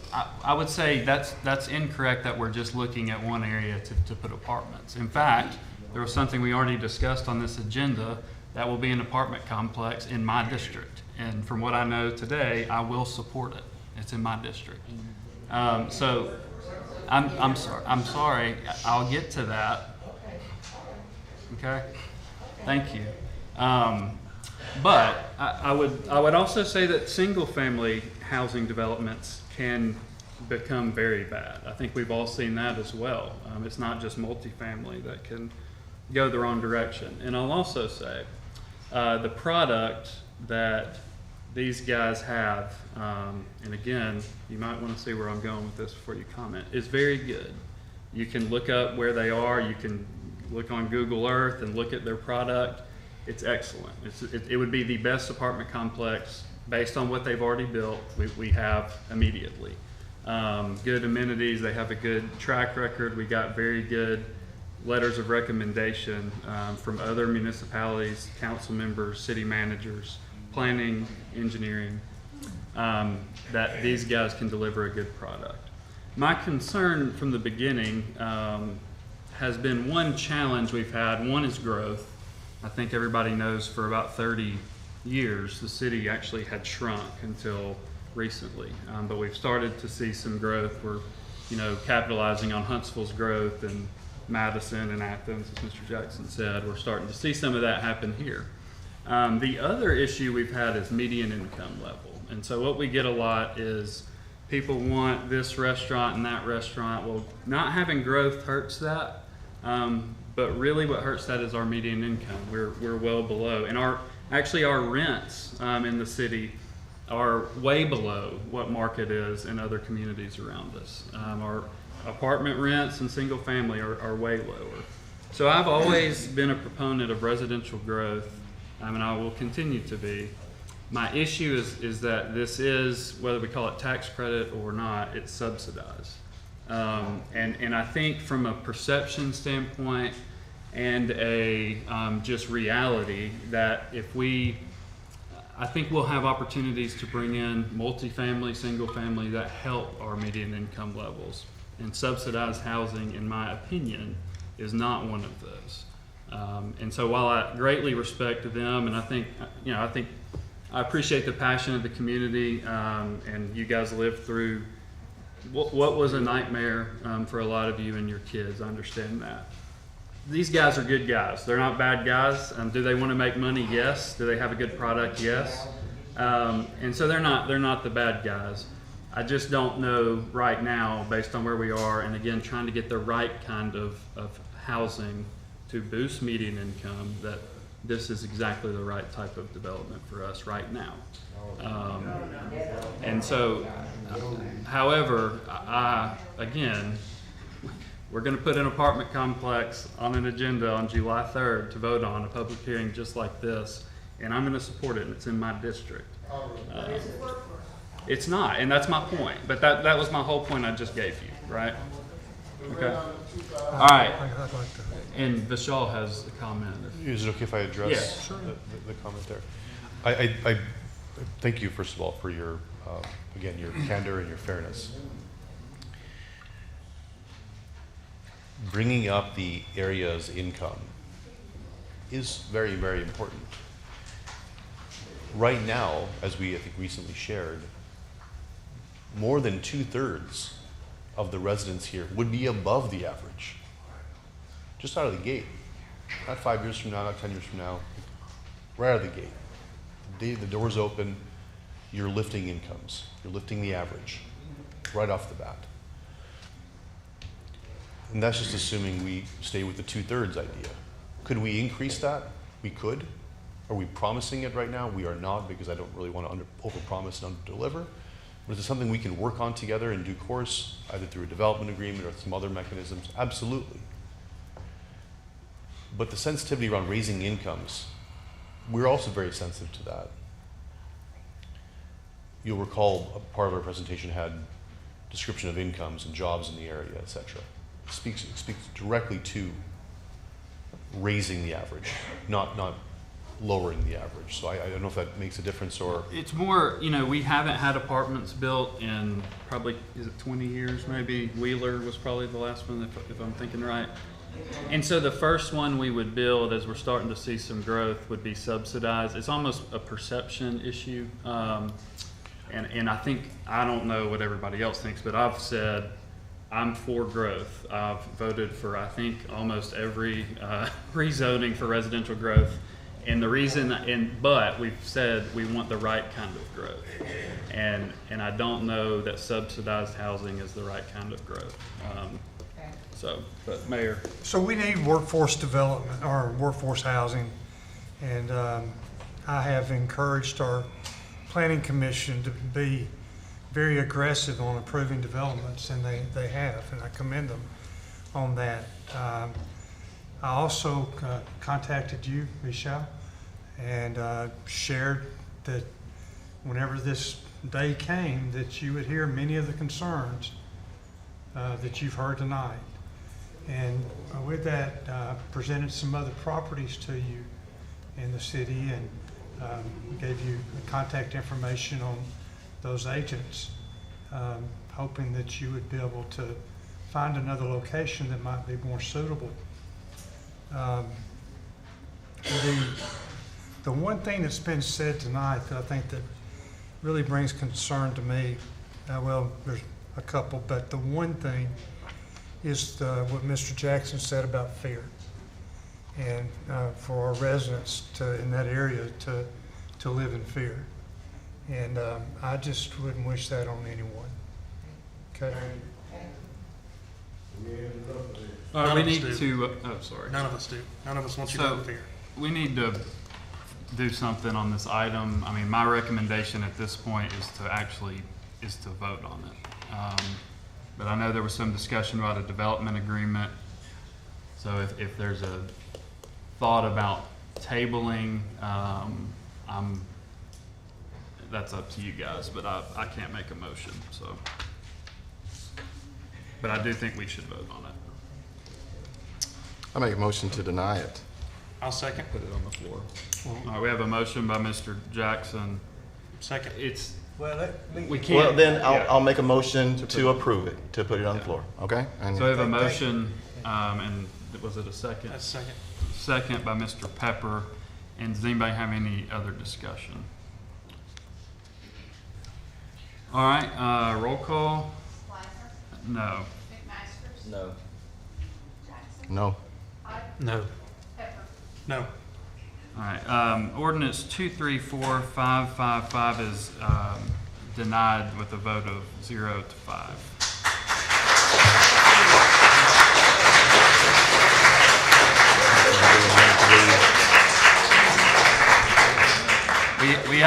I would say that's incorrect that we're just looking at one area to put apartments. In fact, there was something we already discussed on this agenda that will be an apartment complex in my district. And from what I know today, I will support it. It's in my district. So I'm sorry. I'll get to that. Okay. Thank you. But I would also say that single-family housing developments can become very bad. I think we've all seen that as well. It's not just multifamily that can go the wrong direction. And I'll also say the product that these guys have, and again, you might want to see where I'm going with this before you comment, is very good. You can look up where they are. You can look on Google Earth and look at their product. It's excellent. It would be the best apartment complex based on what they've already built. We have immediately. Good amenities. They have a good track record. We got very good letters of recommendation from other municipalities, council members, city managers, planning, engineering, that these guys can deliver a good product. My concern from the beginning has been one challenge we've had. One is growth. I think everybody knows for about 30 years the city actually had shrunk until recently, but we've started to see some growth. We're, you know, capitalizing on Huntsville's growth and Madison and Athens, as Mr. Jackson said. We're starting to see some of that happen here. The other issue we've had is median income level. And so what we get a lot is people want this restaurant and that restaurant. Well, not having growth hurts that. But really what hurts that is our median income. We're well below. And our rents in the city are way below what market is in other communities around us. Our apartment rents and single family are way lower. So I've always been a proponent of residential growth, and I will continue to be. My issue is that this is, whether we call it tax credit or not, it's subsidized. And I think from a perception standpoint and a just reality that I think we'll have opportunities to bring in multifamily, single family that help our median income levels. And subsidized housing, in my opinion, is not one of those. And so while I greatly respect them, and I think I appreciate the passion of the community, and you guys lived through what was a nightmare for a lot of you and your kids. I understand that. These guys are good guys. They're not bad guys. Do they want to make money? Yes. Do they have a good product? Yes. And so they're not the bad guys. I just don't know right now, based on where we are, and again, trying to get the right kind of housing to boost median income, that this is exactly the right type of development for us right now. And so, however, again, we're going to put an apartment complex on an agenda on July 3rd to vote on, a public hearing just like this, and I'm going to support it, and it's in my district. It's not, and that's my point. But that was my whole point I just gave you, right? Okay. All right. And Vishal has a comment. Is it okay if I address the comment there? I thank you, first of all, for your, again, your candor and your fairness. bringing up the area's income is very, very important. Right now, as we I think recently shared, more than 2/3 of the residents here would be above the average. Just out of the gate. Not 5 years from now, not 10 years from now, right out of the gate. The day the doors open, you're lifting incomes. You're lifting the average right off the bat. And that's just assuming we stay with the 2/3 idea. Could we increase that? We could. Are we promising it right now? We are not, because I don't really want to overpromise and underdeliver. But is it something we can work on together in due course, either through a development agreement or some other mechanisms? Absolutely. But the sensitivity around raising incomes, we're also very sensitive to that. You'll recall a part of our presentation had description of incomes and jobs in the area, et cetera. It speaks directly to raising the average, not lowering the average. So I don't know if that makes a difference or... It's more, you know, we haven't had apartments built in probably, is it 20 years maybe? Wheeler was probably the last one, if I'm thinking right. And so the first one we would build, as we're starting to see some growth, would be subsidized. It's almost a perception issue. And I think, I don't know what everybody else thinks, but I've said I'm for growth. I've voted for, I think, almost every rezoning for residential growth. And the reason, but we've said we want the right kind of growth. And I don't know that subsidized housing is the right kind of growth. But Mayor. So we need workforce development or workforce housing. And I have encouraged our Planning Commission to be very aggressive on approving developments, and they have, and I commend them on that. I also contacted you, Michelle, and shared that whenever this day came, that you would hear many of the concerns that you've heard tonight. And with that, presented some other properties to you in the city, and gave you contact information on those agents, hoping that you would be able to find another location that might be more suitable. The one thing that's been said tonight that I think that really brings concern to me, well, there's a couple, but the one thing is what Mr. Jackson said about fear. And for our residents in that area to live in fear. And I just wouldn't wish that on anyone. Okay? We need to, sorry. None of us do. None of us want you to live in fear. We need to do something on this item. I mean, my recommendation at this point is to vote on it. But I know there was some discussion about a development agreement. So if there's a thought about tabling, that's up to you guys, but I can't make a motion, so. But I do think we should vote on it. I make a motion to deny it. I'll second. Put it on the floor. All right, we have a motion by Mr. Jackson. Second. We can't. Well, then I'll make a motion to approve it, to put it on the floor, okay? So we have a motion, and was it a second? That's second. Second by Mr. Pepper. And does anybody have any other discussion? All right, roll call. No. No. No. No. No. All right, ordinance 234555 is denied with a vote of 0 to 5. We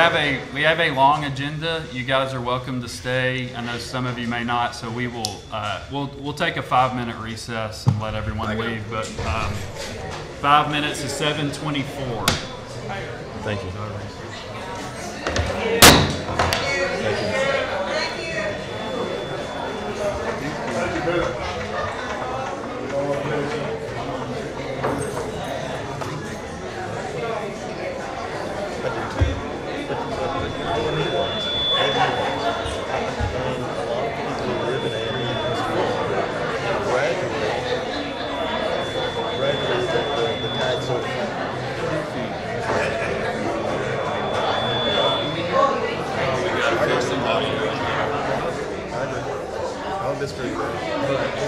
have a long agenda. You guys are welcome to stay. I know some of you may not, so we will we'll take a 5-minute recess and let everyone leave. But 5 minutes is 7:24. Thank you. district, but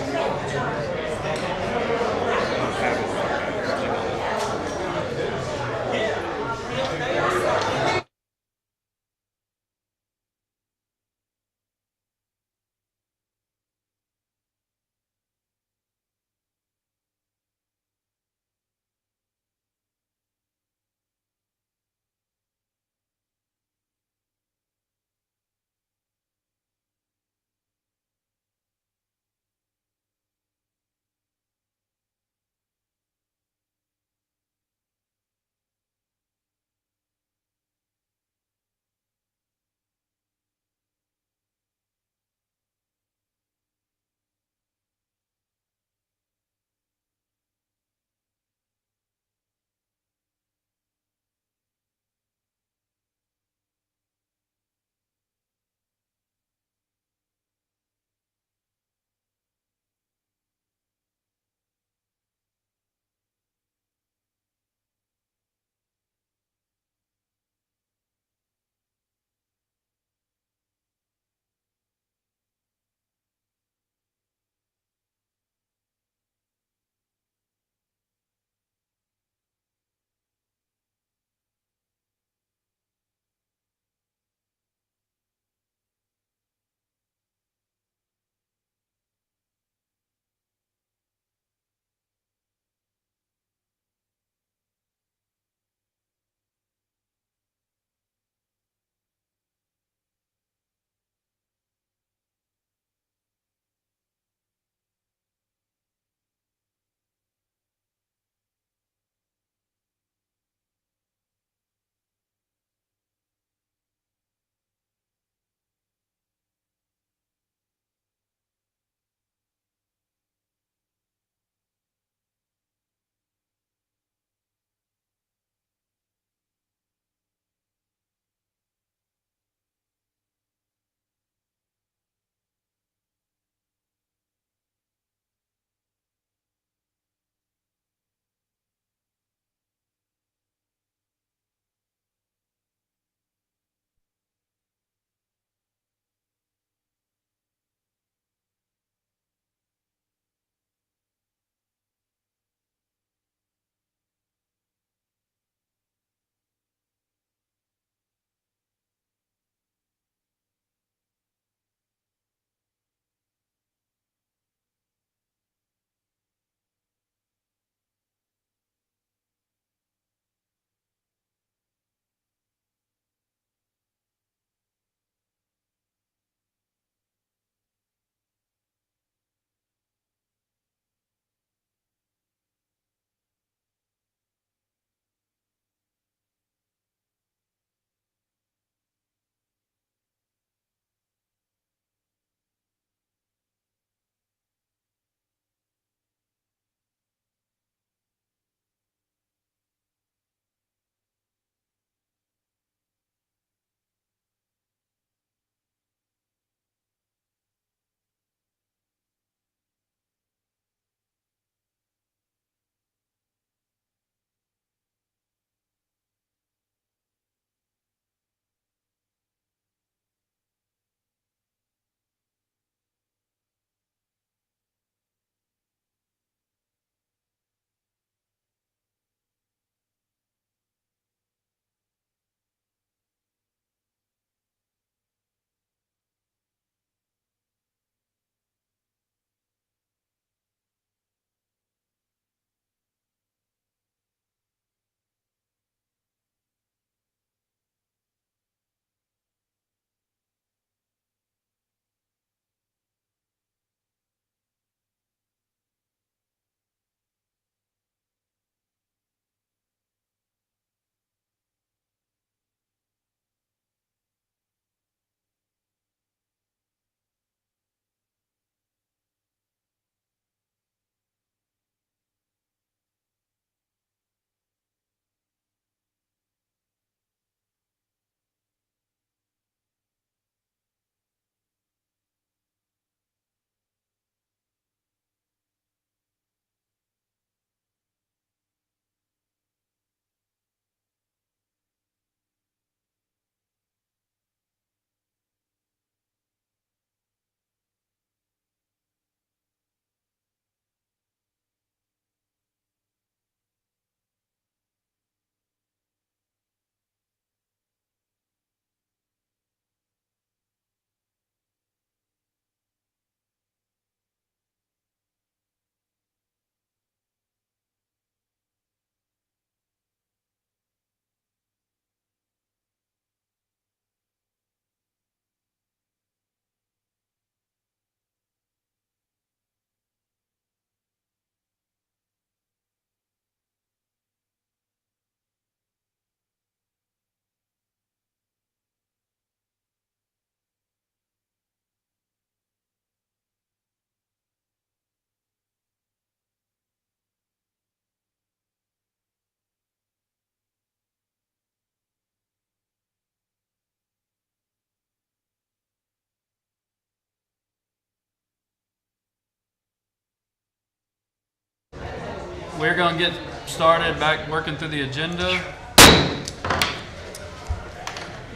we're gonna get started back working through the agenda.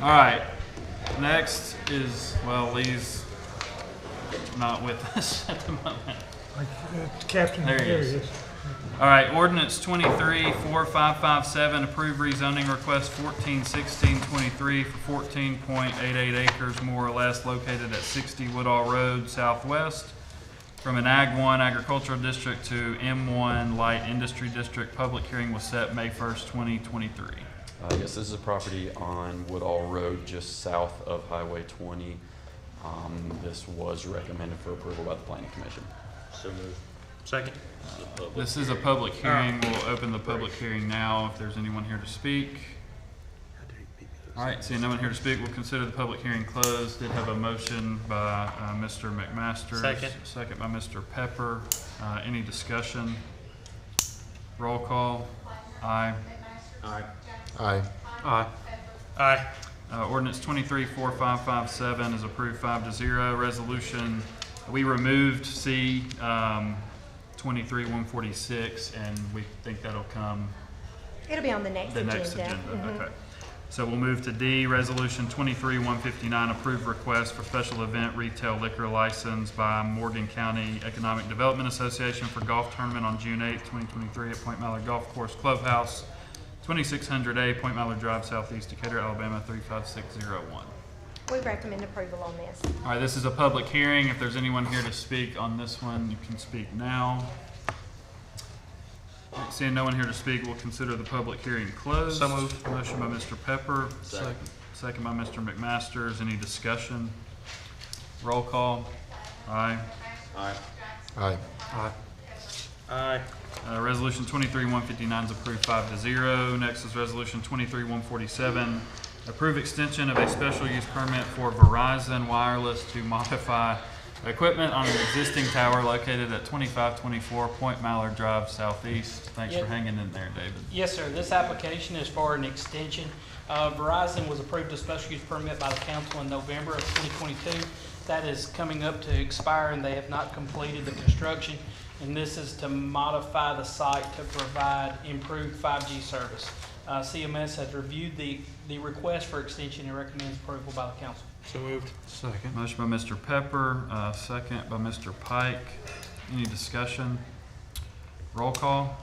All right, next is, well, Lee's not with us at the moment. Captain, There he is. All right, ordinance 23-4557, approved rezoning request 141623 for 14.88 acres more or less located at 60 Woodall Road Southwest from an Ag 1 agricultural district to M1 light industry district. Public hearing was set May 1st, 2023. Yes, this is a property on Woodall Road, just south of Highway 20. This was recommended for approval by the Planning Commission. So moved. Second. This is a public hearing. We'll open the public hearing now if there's anyone here to speak. All right, seeing no one here to speak, we'll consider the public hearing closed. Did have a motion by Mr. McMaster. Second by Mr. Pepper. Any discussion? Roll call. Aye. Aye. Aye. Aye. Aye. Ordinance 23-4557 is approved 5-0. Resolution, we removed C 23-146, and we think that'll come It'll be on the next agenda. Okay. So we'll move to D, Resolution 23-159, approved request for special event retail liquor license by Morgan County Economic Development Association for golf tournament on June 8, 2023 at Point Mallard Golf Course Clubhouse, 2600A, Point Mallard Drive, Southeast Decatur, Alabama 35601. We recommend approval on this. All right, this is a public hearing. If there's anyone here to speak on this one, you can speak now. All right, seeing no one here to speak, we'll consider the public hearing closed. So moved. Motion by Mr. Pepper. Second. Second by Mr. McMasters. Any discussion? Roll call. Aye. Aye. Aye. Aye. Aye. Resolution 23-159 is approved 5-0. Next is Resolution 23-147. Approve extension of a special use permit for Verizon Wireless to modify equipment on an existing tower located at 2524 Point Mallard Drive Southeast. Thanks for hanging in there, David. Yes, sir. This application is for an extension. Verizon was approved a special use permit by the council in November of 2022. That is coming up to expire, and they have not completed the construction. And this is to modify the site to provide improved 5G service. CMS has reviewed the request for extension and recommends approval by the council. So moved. Second. Motion by Mr. Pepper, second by Mr. Pike. Any discussion? Roll call.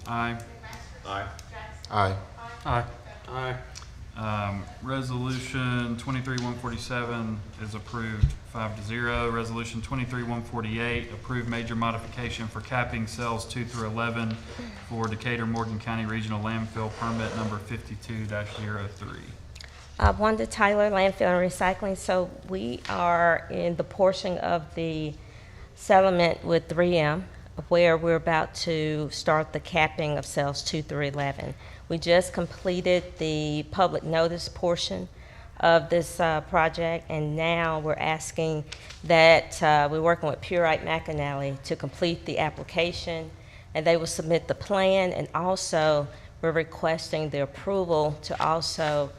Aye. Aye. Aye. Aye. Aye. Resolution 23-147 is approved 5-0. Resolution 23-148, approved major modification for capping cells 2 through 11 for Decatur Morgan County Regional Landfill Permit number 52-03. Wanda Tyler, Landfill and Recycling. So we are in the portion of the settlement with 3M where we're about to start the capping of cells 2 through 11. We just completed the public notice portion of this project, and now we're asking that we're working with Purite McAnally to complete the application, and they will submit the plan, and also we're requesting the approval to also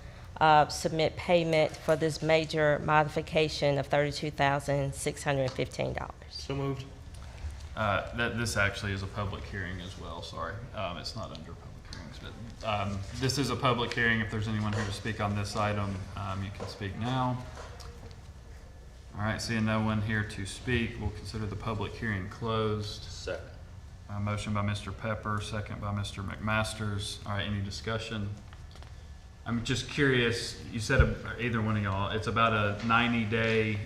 submit payment for this major modification of $32,615. So moved. This actually is a public hearing as well, sorry. It's not under public hearings, but this is a public hearing. If there's anyone here to speak on this item, you can speak now. All right, seeing no one here to speak, we'll consider the public hearing closed. Second. Motion by Mr. Pepper, second by Mr. McMasters. All right, any discussion? I'm just curious, you said, either one of y'all, it's about a 90-day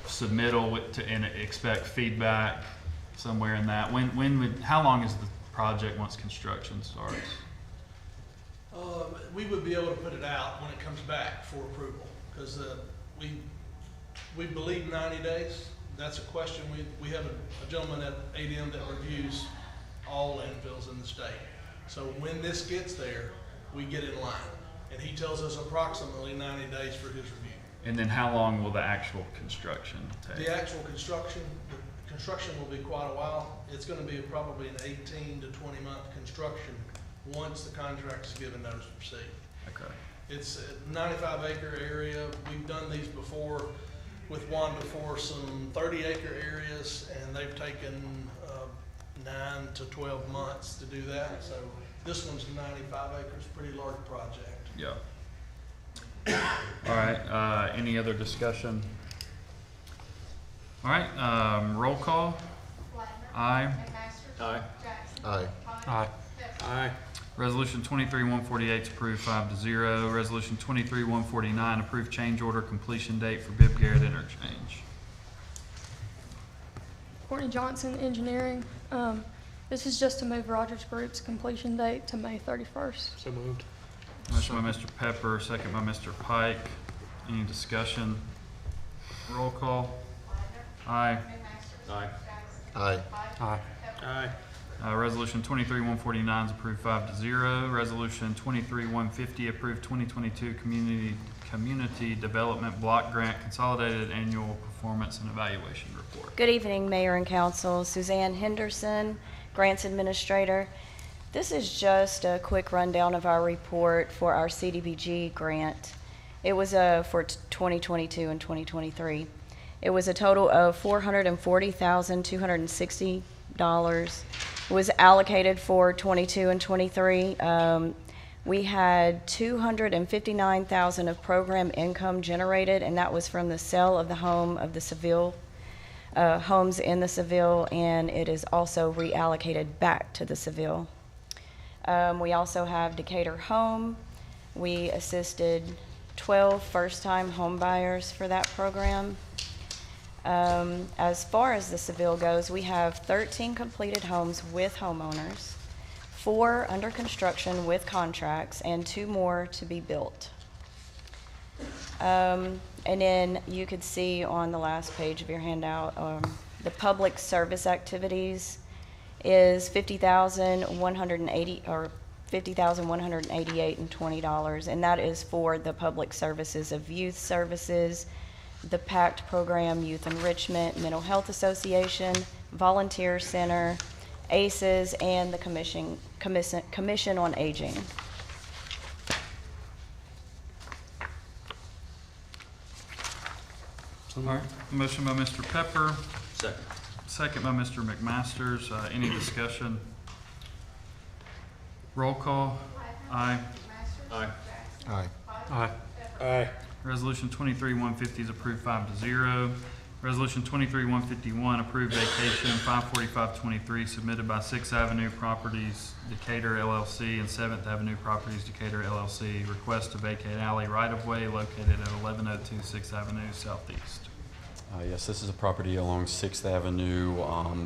submittal and expect feedback somewhere in that. How long is the project once construction starts? We would be able to put it out when it comes back for approval, because we believe 90 days. That's a question. We have a gentleman at ADM that reviews all landfills in the state. So when this gets there, we get in line, and he tells us approximately 90 days for his review. And then how long will the actual construction take? The actual construction will be quite a while. It's going to be probably an 18 to 20 month construction once the contract is given notice to proceed. Okay. It's a 95 acre area. We've done these before with Wanda for some 30 acre areas, and they've taken 9 to 12 months to do that. So this one's 95 acres, pretty large project. Yeah. All right, any other discussion? All right, roll call. Aye. Aye. Aye. Aye. Aye. Resolution 23-148 is approved 5-0. Resolution 23-149, approved change order completion date for Bibb Garrett interchange. Courtney Johnson, Engineering. This is just to move Rogers Group's completion date to May 31st. So moved. Motion by Mr. Pepper, second by Mr. Pike. Any discussion? Roll call. Aye. Aye. Aye. Aye. Aye. Resolution 23-149 is approved 5-0. Resolution 23-150, approved 2022 Community Development Block Grant Consolidated Annual Performance and Evaluation Report. Good evening, Mayor and Council. Suzanne Henderson, Grants Administrator. This is just a quick rundown of our report for our CDBG grant. It was for 2022 and 2023. It was a total of $440,260 was allocated for 22 and 23. We had $259,000 of program income generated, and that was from the sale of the home of the Seville homes in the Seville, and it is also reallocated back to the Seville. We also have Decatur Home. We assisted 12 first-time home buyers for that program. As far as the Seville goes, we have 13 completed homes with homeowners, 4 under construction with contracts, and 2 more to be built. And then you could see on the last page of your handout, the public service activities is $50,180 or $50,188.20, and that is for the public services of youth services, the PACT program, Youth Enrichment, Mental Health Association, Volunteer Center, ACES, and the Commission on Aging. All right, motion by Mr. Pepper, Second. second by Mr. McMasters. Any discussion? Roll call. Aye. Aye. Aye. Aye. Aye. Resolution 23-150 is approved 5-0. Resolution 23-151, approved vacation 54523 submitted by 6th Avenue Properties Decatur LLC and 7th Avenue Properties Decatur LLC. Request to vacate alley right-of-way located at 1102 6th Avenue Southeast. Yes, this is a property along 6th Avenue,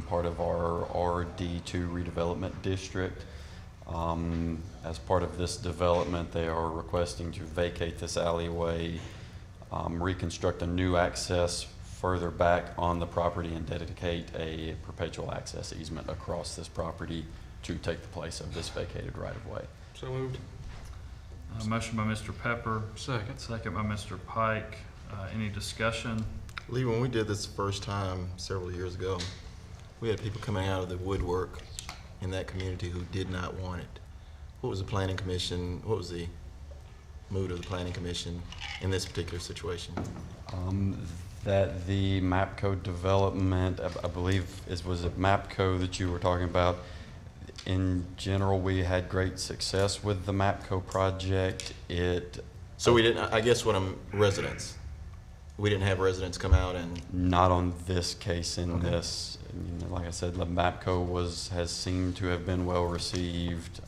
part of our RD2 redevelopment district. As part of this development, they are requesting to vacate this alleyway, reconstruct a new access further back on the property, and dedicate a perpetual access easement across this property to take the place of this vacated right-of-way. So moved. Motion by Mr. Pepper. Second. Second by Mr. Pike. Any discussion? Lee, when we did this first time several years ago, we had people coming out of the woodwork in that community who did not want it. What was the planning commission, what was the mood of the planning commission in this particular situation? That the MAPCO development, I believe, was it MAPCO that you were talking about? In general, we had great success with the MAPCO project. So we didn't, I guess residents. We didn't have residents come out and... Not on this case in this. You know, like I said, the MAPCO has seemed to have been well received.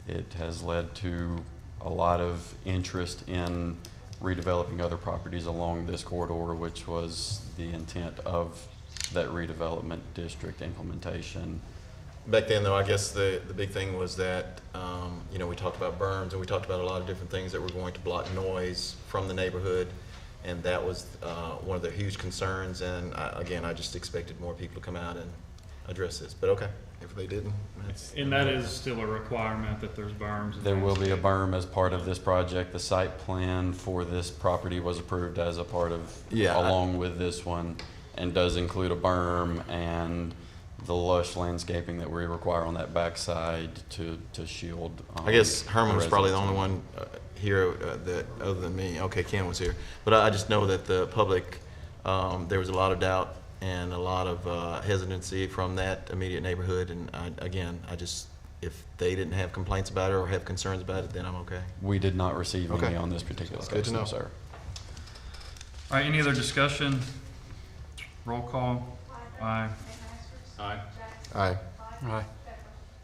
It has led to a lot of interest in redeveloping other properties along this corridor, which was the intent of that redevelopment district implementation. Back then, though, I guess the big thing was that, you know, we talked about berms and we talked about a lot of different things that were going to block noise from the neighborhood. And that was one of their huge concerns. And again, I just expected more people to come out and address this. But okay, if they didn't, that's... And that is still a requirement that there's berms. There will be a berm as part of this project. The site plan for this property was approved as a part of, along with this one, and does include a berm and the lush landscaping that we require on that backside to shield. I guess Herman was probably the only one here that, other than me, okay, Ken was here, but I just know that the public, there was a lot of doubt and a lot of hesitancy from that immediate neighborhood. And if they didn't have complaints about it or have concerns about it, then I'm okay. We did not receive Okay. any on this particular That's case, good to no, know. sir. All right, any other discussion? Roll call. Aye. Aye. Aye. Aye.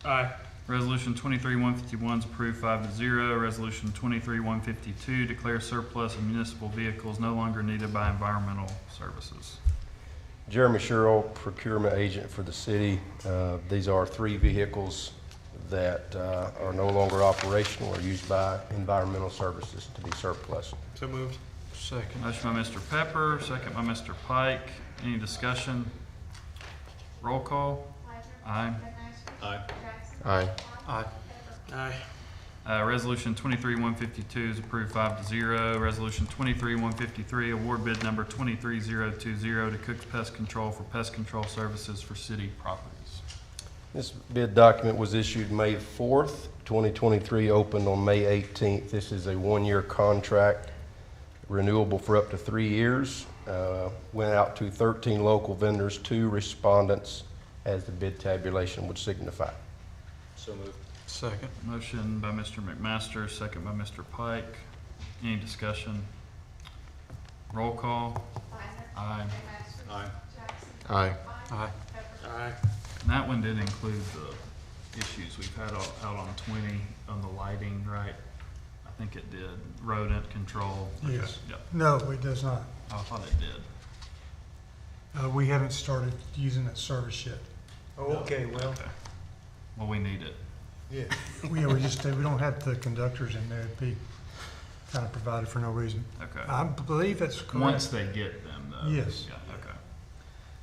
Aye. Resolution 23-151 is approved 5-0. Resolution 23-152 declares surplus of municipal vehicles no longer needed by environmental services. Jeremy Sherrill, procurement agent for the city. These are 3 vehicles that are no longer operational or used by environmental services to be surplus. So moved. Second. Motion by Mr. Pepper, second by Mr. Pike. Any discussion? Roll call. Aye. Aye. Aye. Aye. Aye. Resolution 23-152 is approved 5-0. Resolution 23-153, award bid number 23020 to Cook's Pest Control for pest control services for city properties. This bid document was issued May 4th, 2023, opened on May 18th. This is a 1-year contract, renewable for up to 3 years. Went out to 13 local vendors, 2 respondents, as the bid tabulation would signify. So moved. Second. Motion by Mr. McMaster, second by Mr. Pike. Any discussion? Roll call. Aye. Aye. Aye. Aye. Aye. And that one did include the issues we've had out on 20 on the lighting, right? I think it did. Rodent control. Okay. Yes. Yep. No, it does not. I thought it did. We haven't started using that service yet. Oh, okay, well, Okay. Well, we need it. yeah. We don't have the conductors in there. It'd be kind of provided for no reason. Okay. I believe that's correct. Once they get them, though. Yes. Yeah, okay.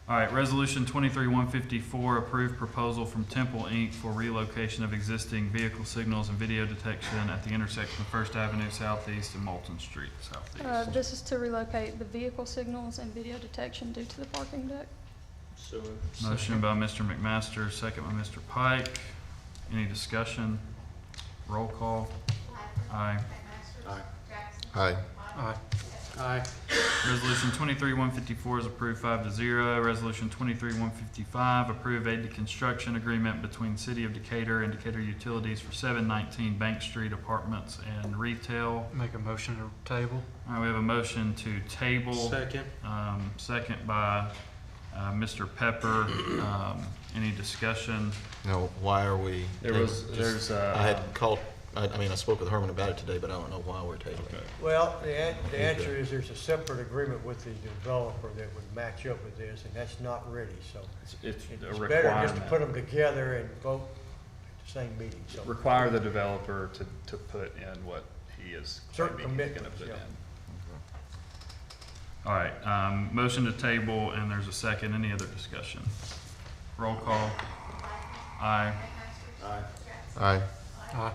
All right, Resolution 23-154, approved proposal from Temple Inc. for relocation of existing vehicle signals and video detection at the intersection of First Avenue Southeast and Moulton Street Southeast. This is to relocate the vehicle signals and video detection due to the parking deck. So moved. Motion by Mr. McMaster, second by Mr. Pike. Any discussion? Roll call. Aye. Aye. Aye. Aye. Aye. Resolution 23-154 is approved 5-0. Resolution 23-155, approve aid to construction agreement between City of Decatur and Decatur Utilities for 719 Bank Street Apartments and Retail. Make a motion to table. All right, we have a motion to table. Second. Second by Mr. Pepper. Any discussion? No, why are we? There's I had called, I spoke with Herman about it today, but I don't know why we're tabling it. Well, the answer is there's a separate agreement with the developer that would match up with this, and that's not ready, so. It's a It's better just to requirement. put them together and vote at the same meeting, so. Require the developer to put in what he is Certain claiming he's gonna commitments, put yeah. in. All right, motion to table, and there's a second. Any other discussion? Roll call. Aye. Aye. Aye. Aye.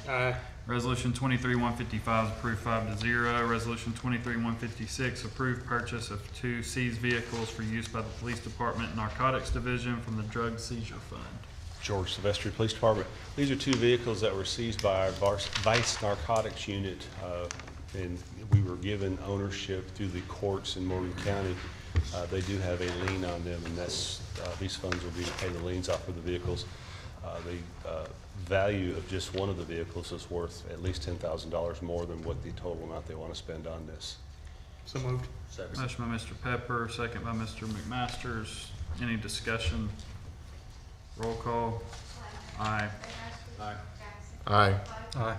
Aye. Resolution 23-155 is approved 5-0. Resolution 23-156, approved purchase of 2 seized vehicles for use by the Police Department Narcotics Division from the Drug Seizure Fund. George Silvestri Police Department. These are 2 vehicles that were seized by our Vice Narcotics Unit, and we were given ownership through the courts in Morgan County. They do have a lien on them, and these funds will be to pay the liens off of the vehicles. The value of just one of the vehicles is worth at least $10,000 more than what the total amount they want to spend on this. So moved. Second. Motion by Mr. Pepper, second by Mr. McMasters. Any discussion? Roll call. Aye. Aye. Aye. Aye.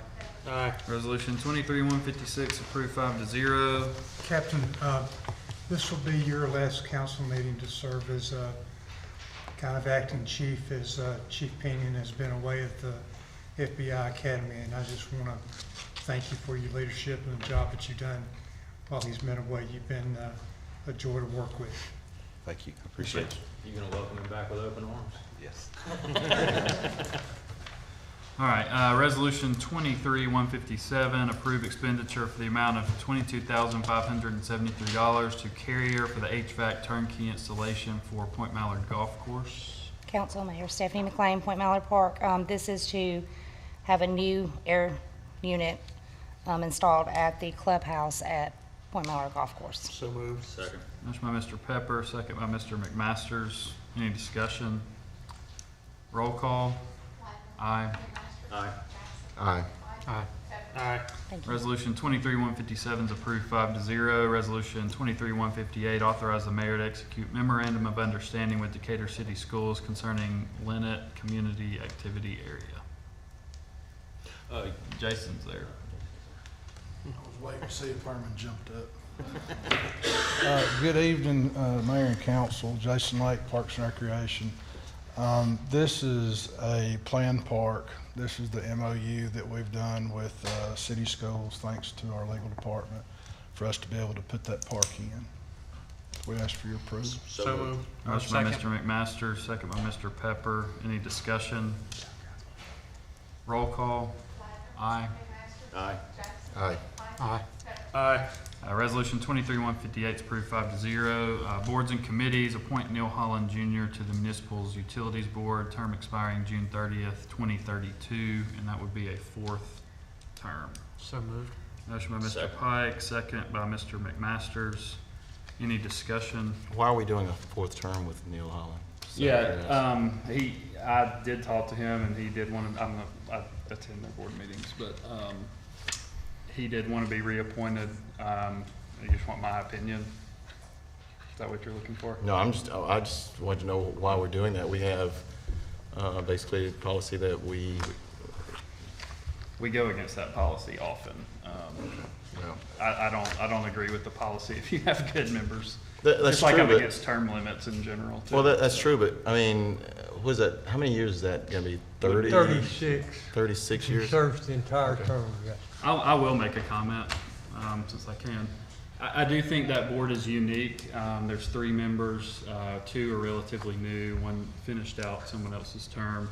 Aye. Resolution 23-156, approved 5-0. Captain, this will be your last council meeting to serve as kind of acting chief, as Chief Pinion has been away at the FBI Academy, and I just want to thank you for your leadership and the job that you've done while he's been away. You've been a joy to work with. Thank you. I appreciate it. You gonna welcome him back with open arms? Yes. All right, Resolution 23-157, approve expenditure for the amount of $22,573 to Carrier for the HVAC turnkey installation for Point Mallard Golf Course. Council Mayor Stephanie McLean, Point Mallard Park. This is to have a new air unit installed at the clubhouse at Point Mallard Golf Course. So moved. Second. Motion by Mr. Pepper, second by Mr. McMasters. Any discussion? Roll call. Aye. Aye. Aye. Aye. Aye. Thank you. Resolution 23-157 is approved 5-0. Resolution 23-158, authorize the mayor to execute memorandum of understanding with Decatur City Schools concerning Lynette Community Activity Area. Jason's there. I was waiting to see if Herman jumped up. Good evening, Mayor and Council. Jason Lake, Parks and Recreation. This is a planned park. This is the MOU that we've done with city schools, thanks to our legal department, for us to be able to put that park in. We ask for your approval. So moved. Motion by Mr. McMaster, second by Mr. Pepper. Any discussion? Roll call. Aye. Aye. Aye. Aye. Aye. Resolution 23-158 is approved 5-0. Boards and committees, appoint Neil Holland Jr. to the Municipals Utilities Board, term expiring June 30th, 2032, and that would be a 4th term. So moved. Motion by Mr. Second. Pike, second by Mr. McMasters. Any discussion? Why are we doing a 4th term with Neil Holland? I did talk to him, and he did want to, I attend their board meetings, but, he did want to be reappointed. You just want my opinion? Is that what you're looking for? No, I just want to know why we're doing that. We have basically a policy that we go against that policy often. I don't agree with the policy if you have good members. That's Just like true, I'm but- against term limits in general, too. Well, that's true, but I mean, what is that? How many years is that going to be? 30? 36. 36 He years? serves the entire term, yes. I will make a comment, since I can. I do think that board is unique. There's 3 members, 2 are relatively new, 1 finished out someone else's term.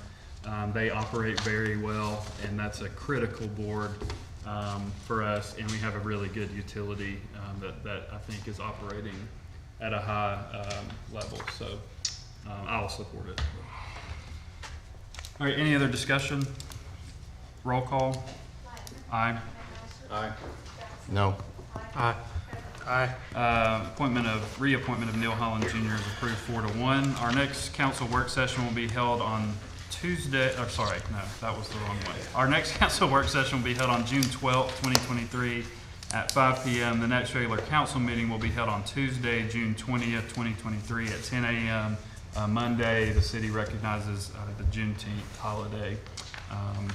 They operate very well, and that's a critical board for us, and we have a really good utility that I think is operating at a high level, so I'll support it. All right, any other discussion? Roll call. Aye. Aye. No. Aye. Aye. Reappointment of Neil Holland Jr. is approved 4-1. Our next council work session will be held on Tuesday, that was the wrong way. Our next council work session will be held on June 12th, 2023 at 5 p.m. The next regular council meeting will be held on Tuesday, June 20th, 2023 at 10 a.m. Monday, the city recognizes the Juneteenth holiday,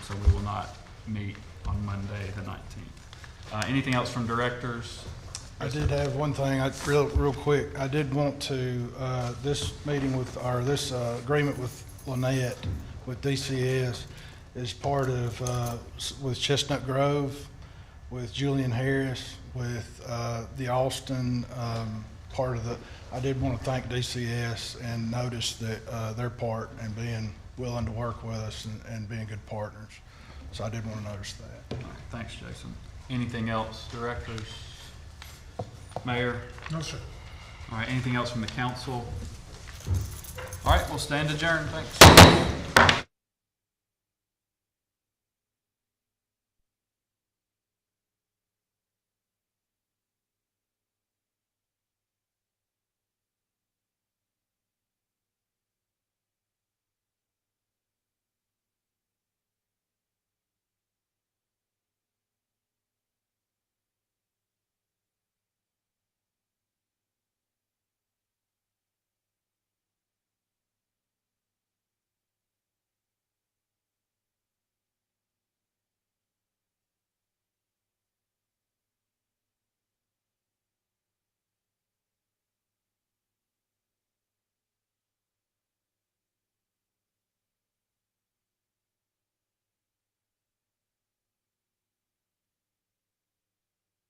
so we will not meet on Monday, the 19th. Anything else from directors? I did have one thing, real quick. I did want to, this meeting with, or this agreement with Lynette, with DCS, is part of, with Chestnut Grove, with Julian Harris, with the Austin part of the, I did want to thank DCS and notice that their part and being willing to work with us and being good partners. So I did want to notice that. All right, thanks, Jason. Anything else, directors? Mayor? No, sir. All right, anything else from the council? All right, we'll stand adjourned. Thanks.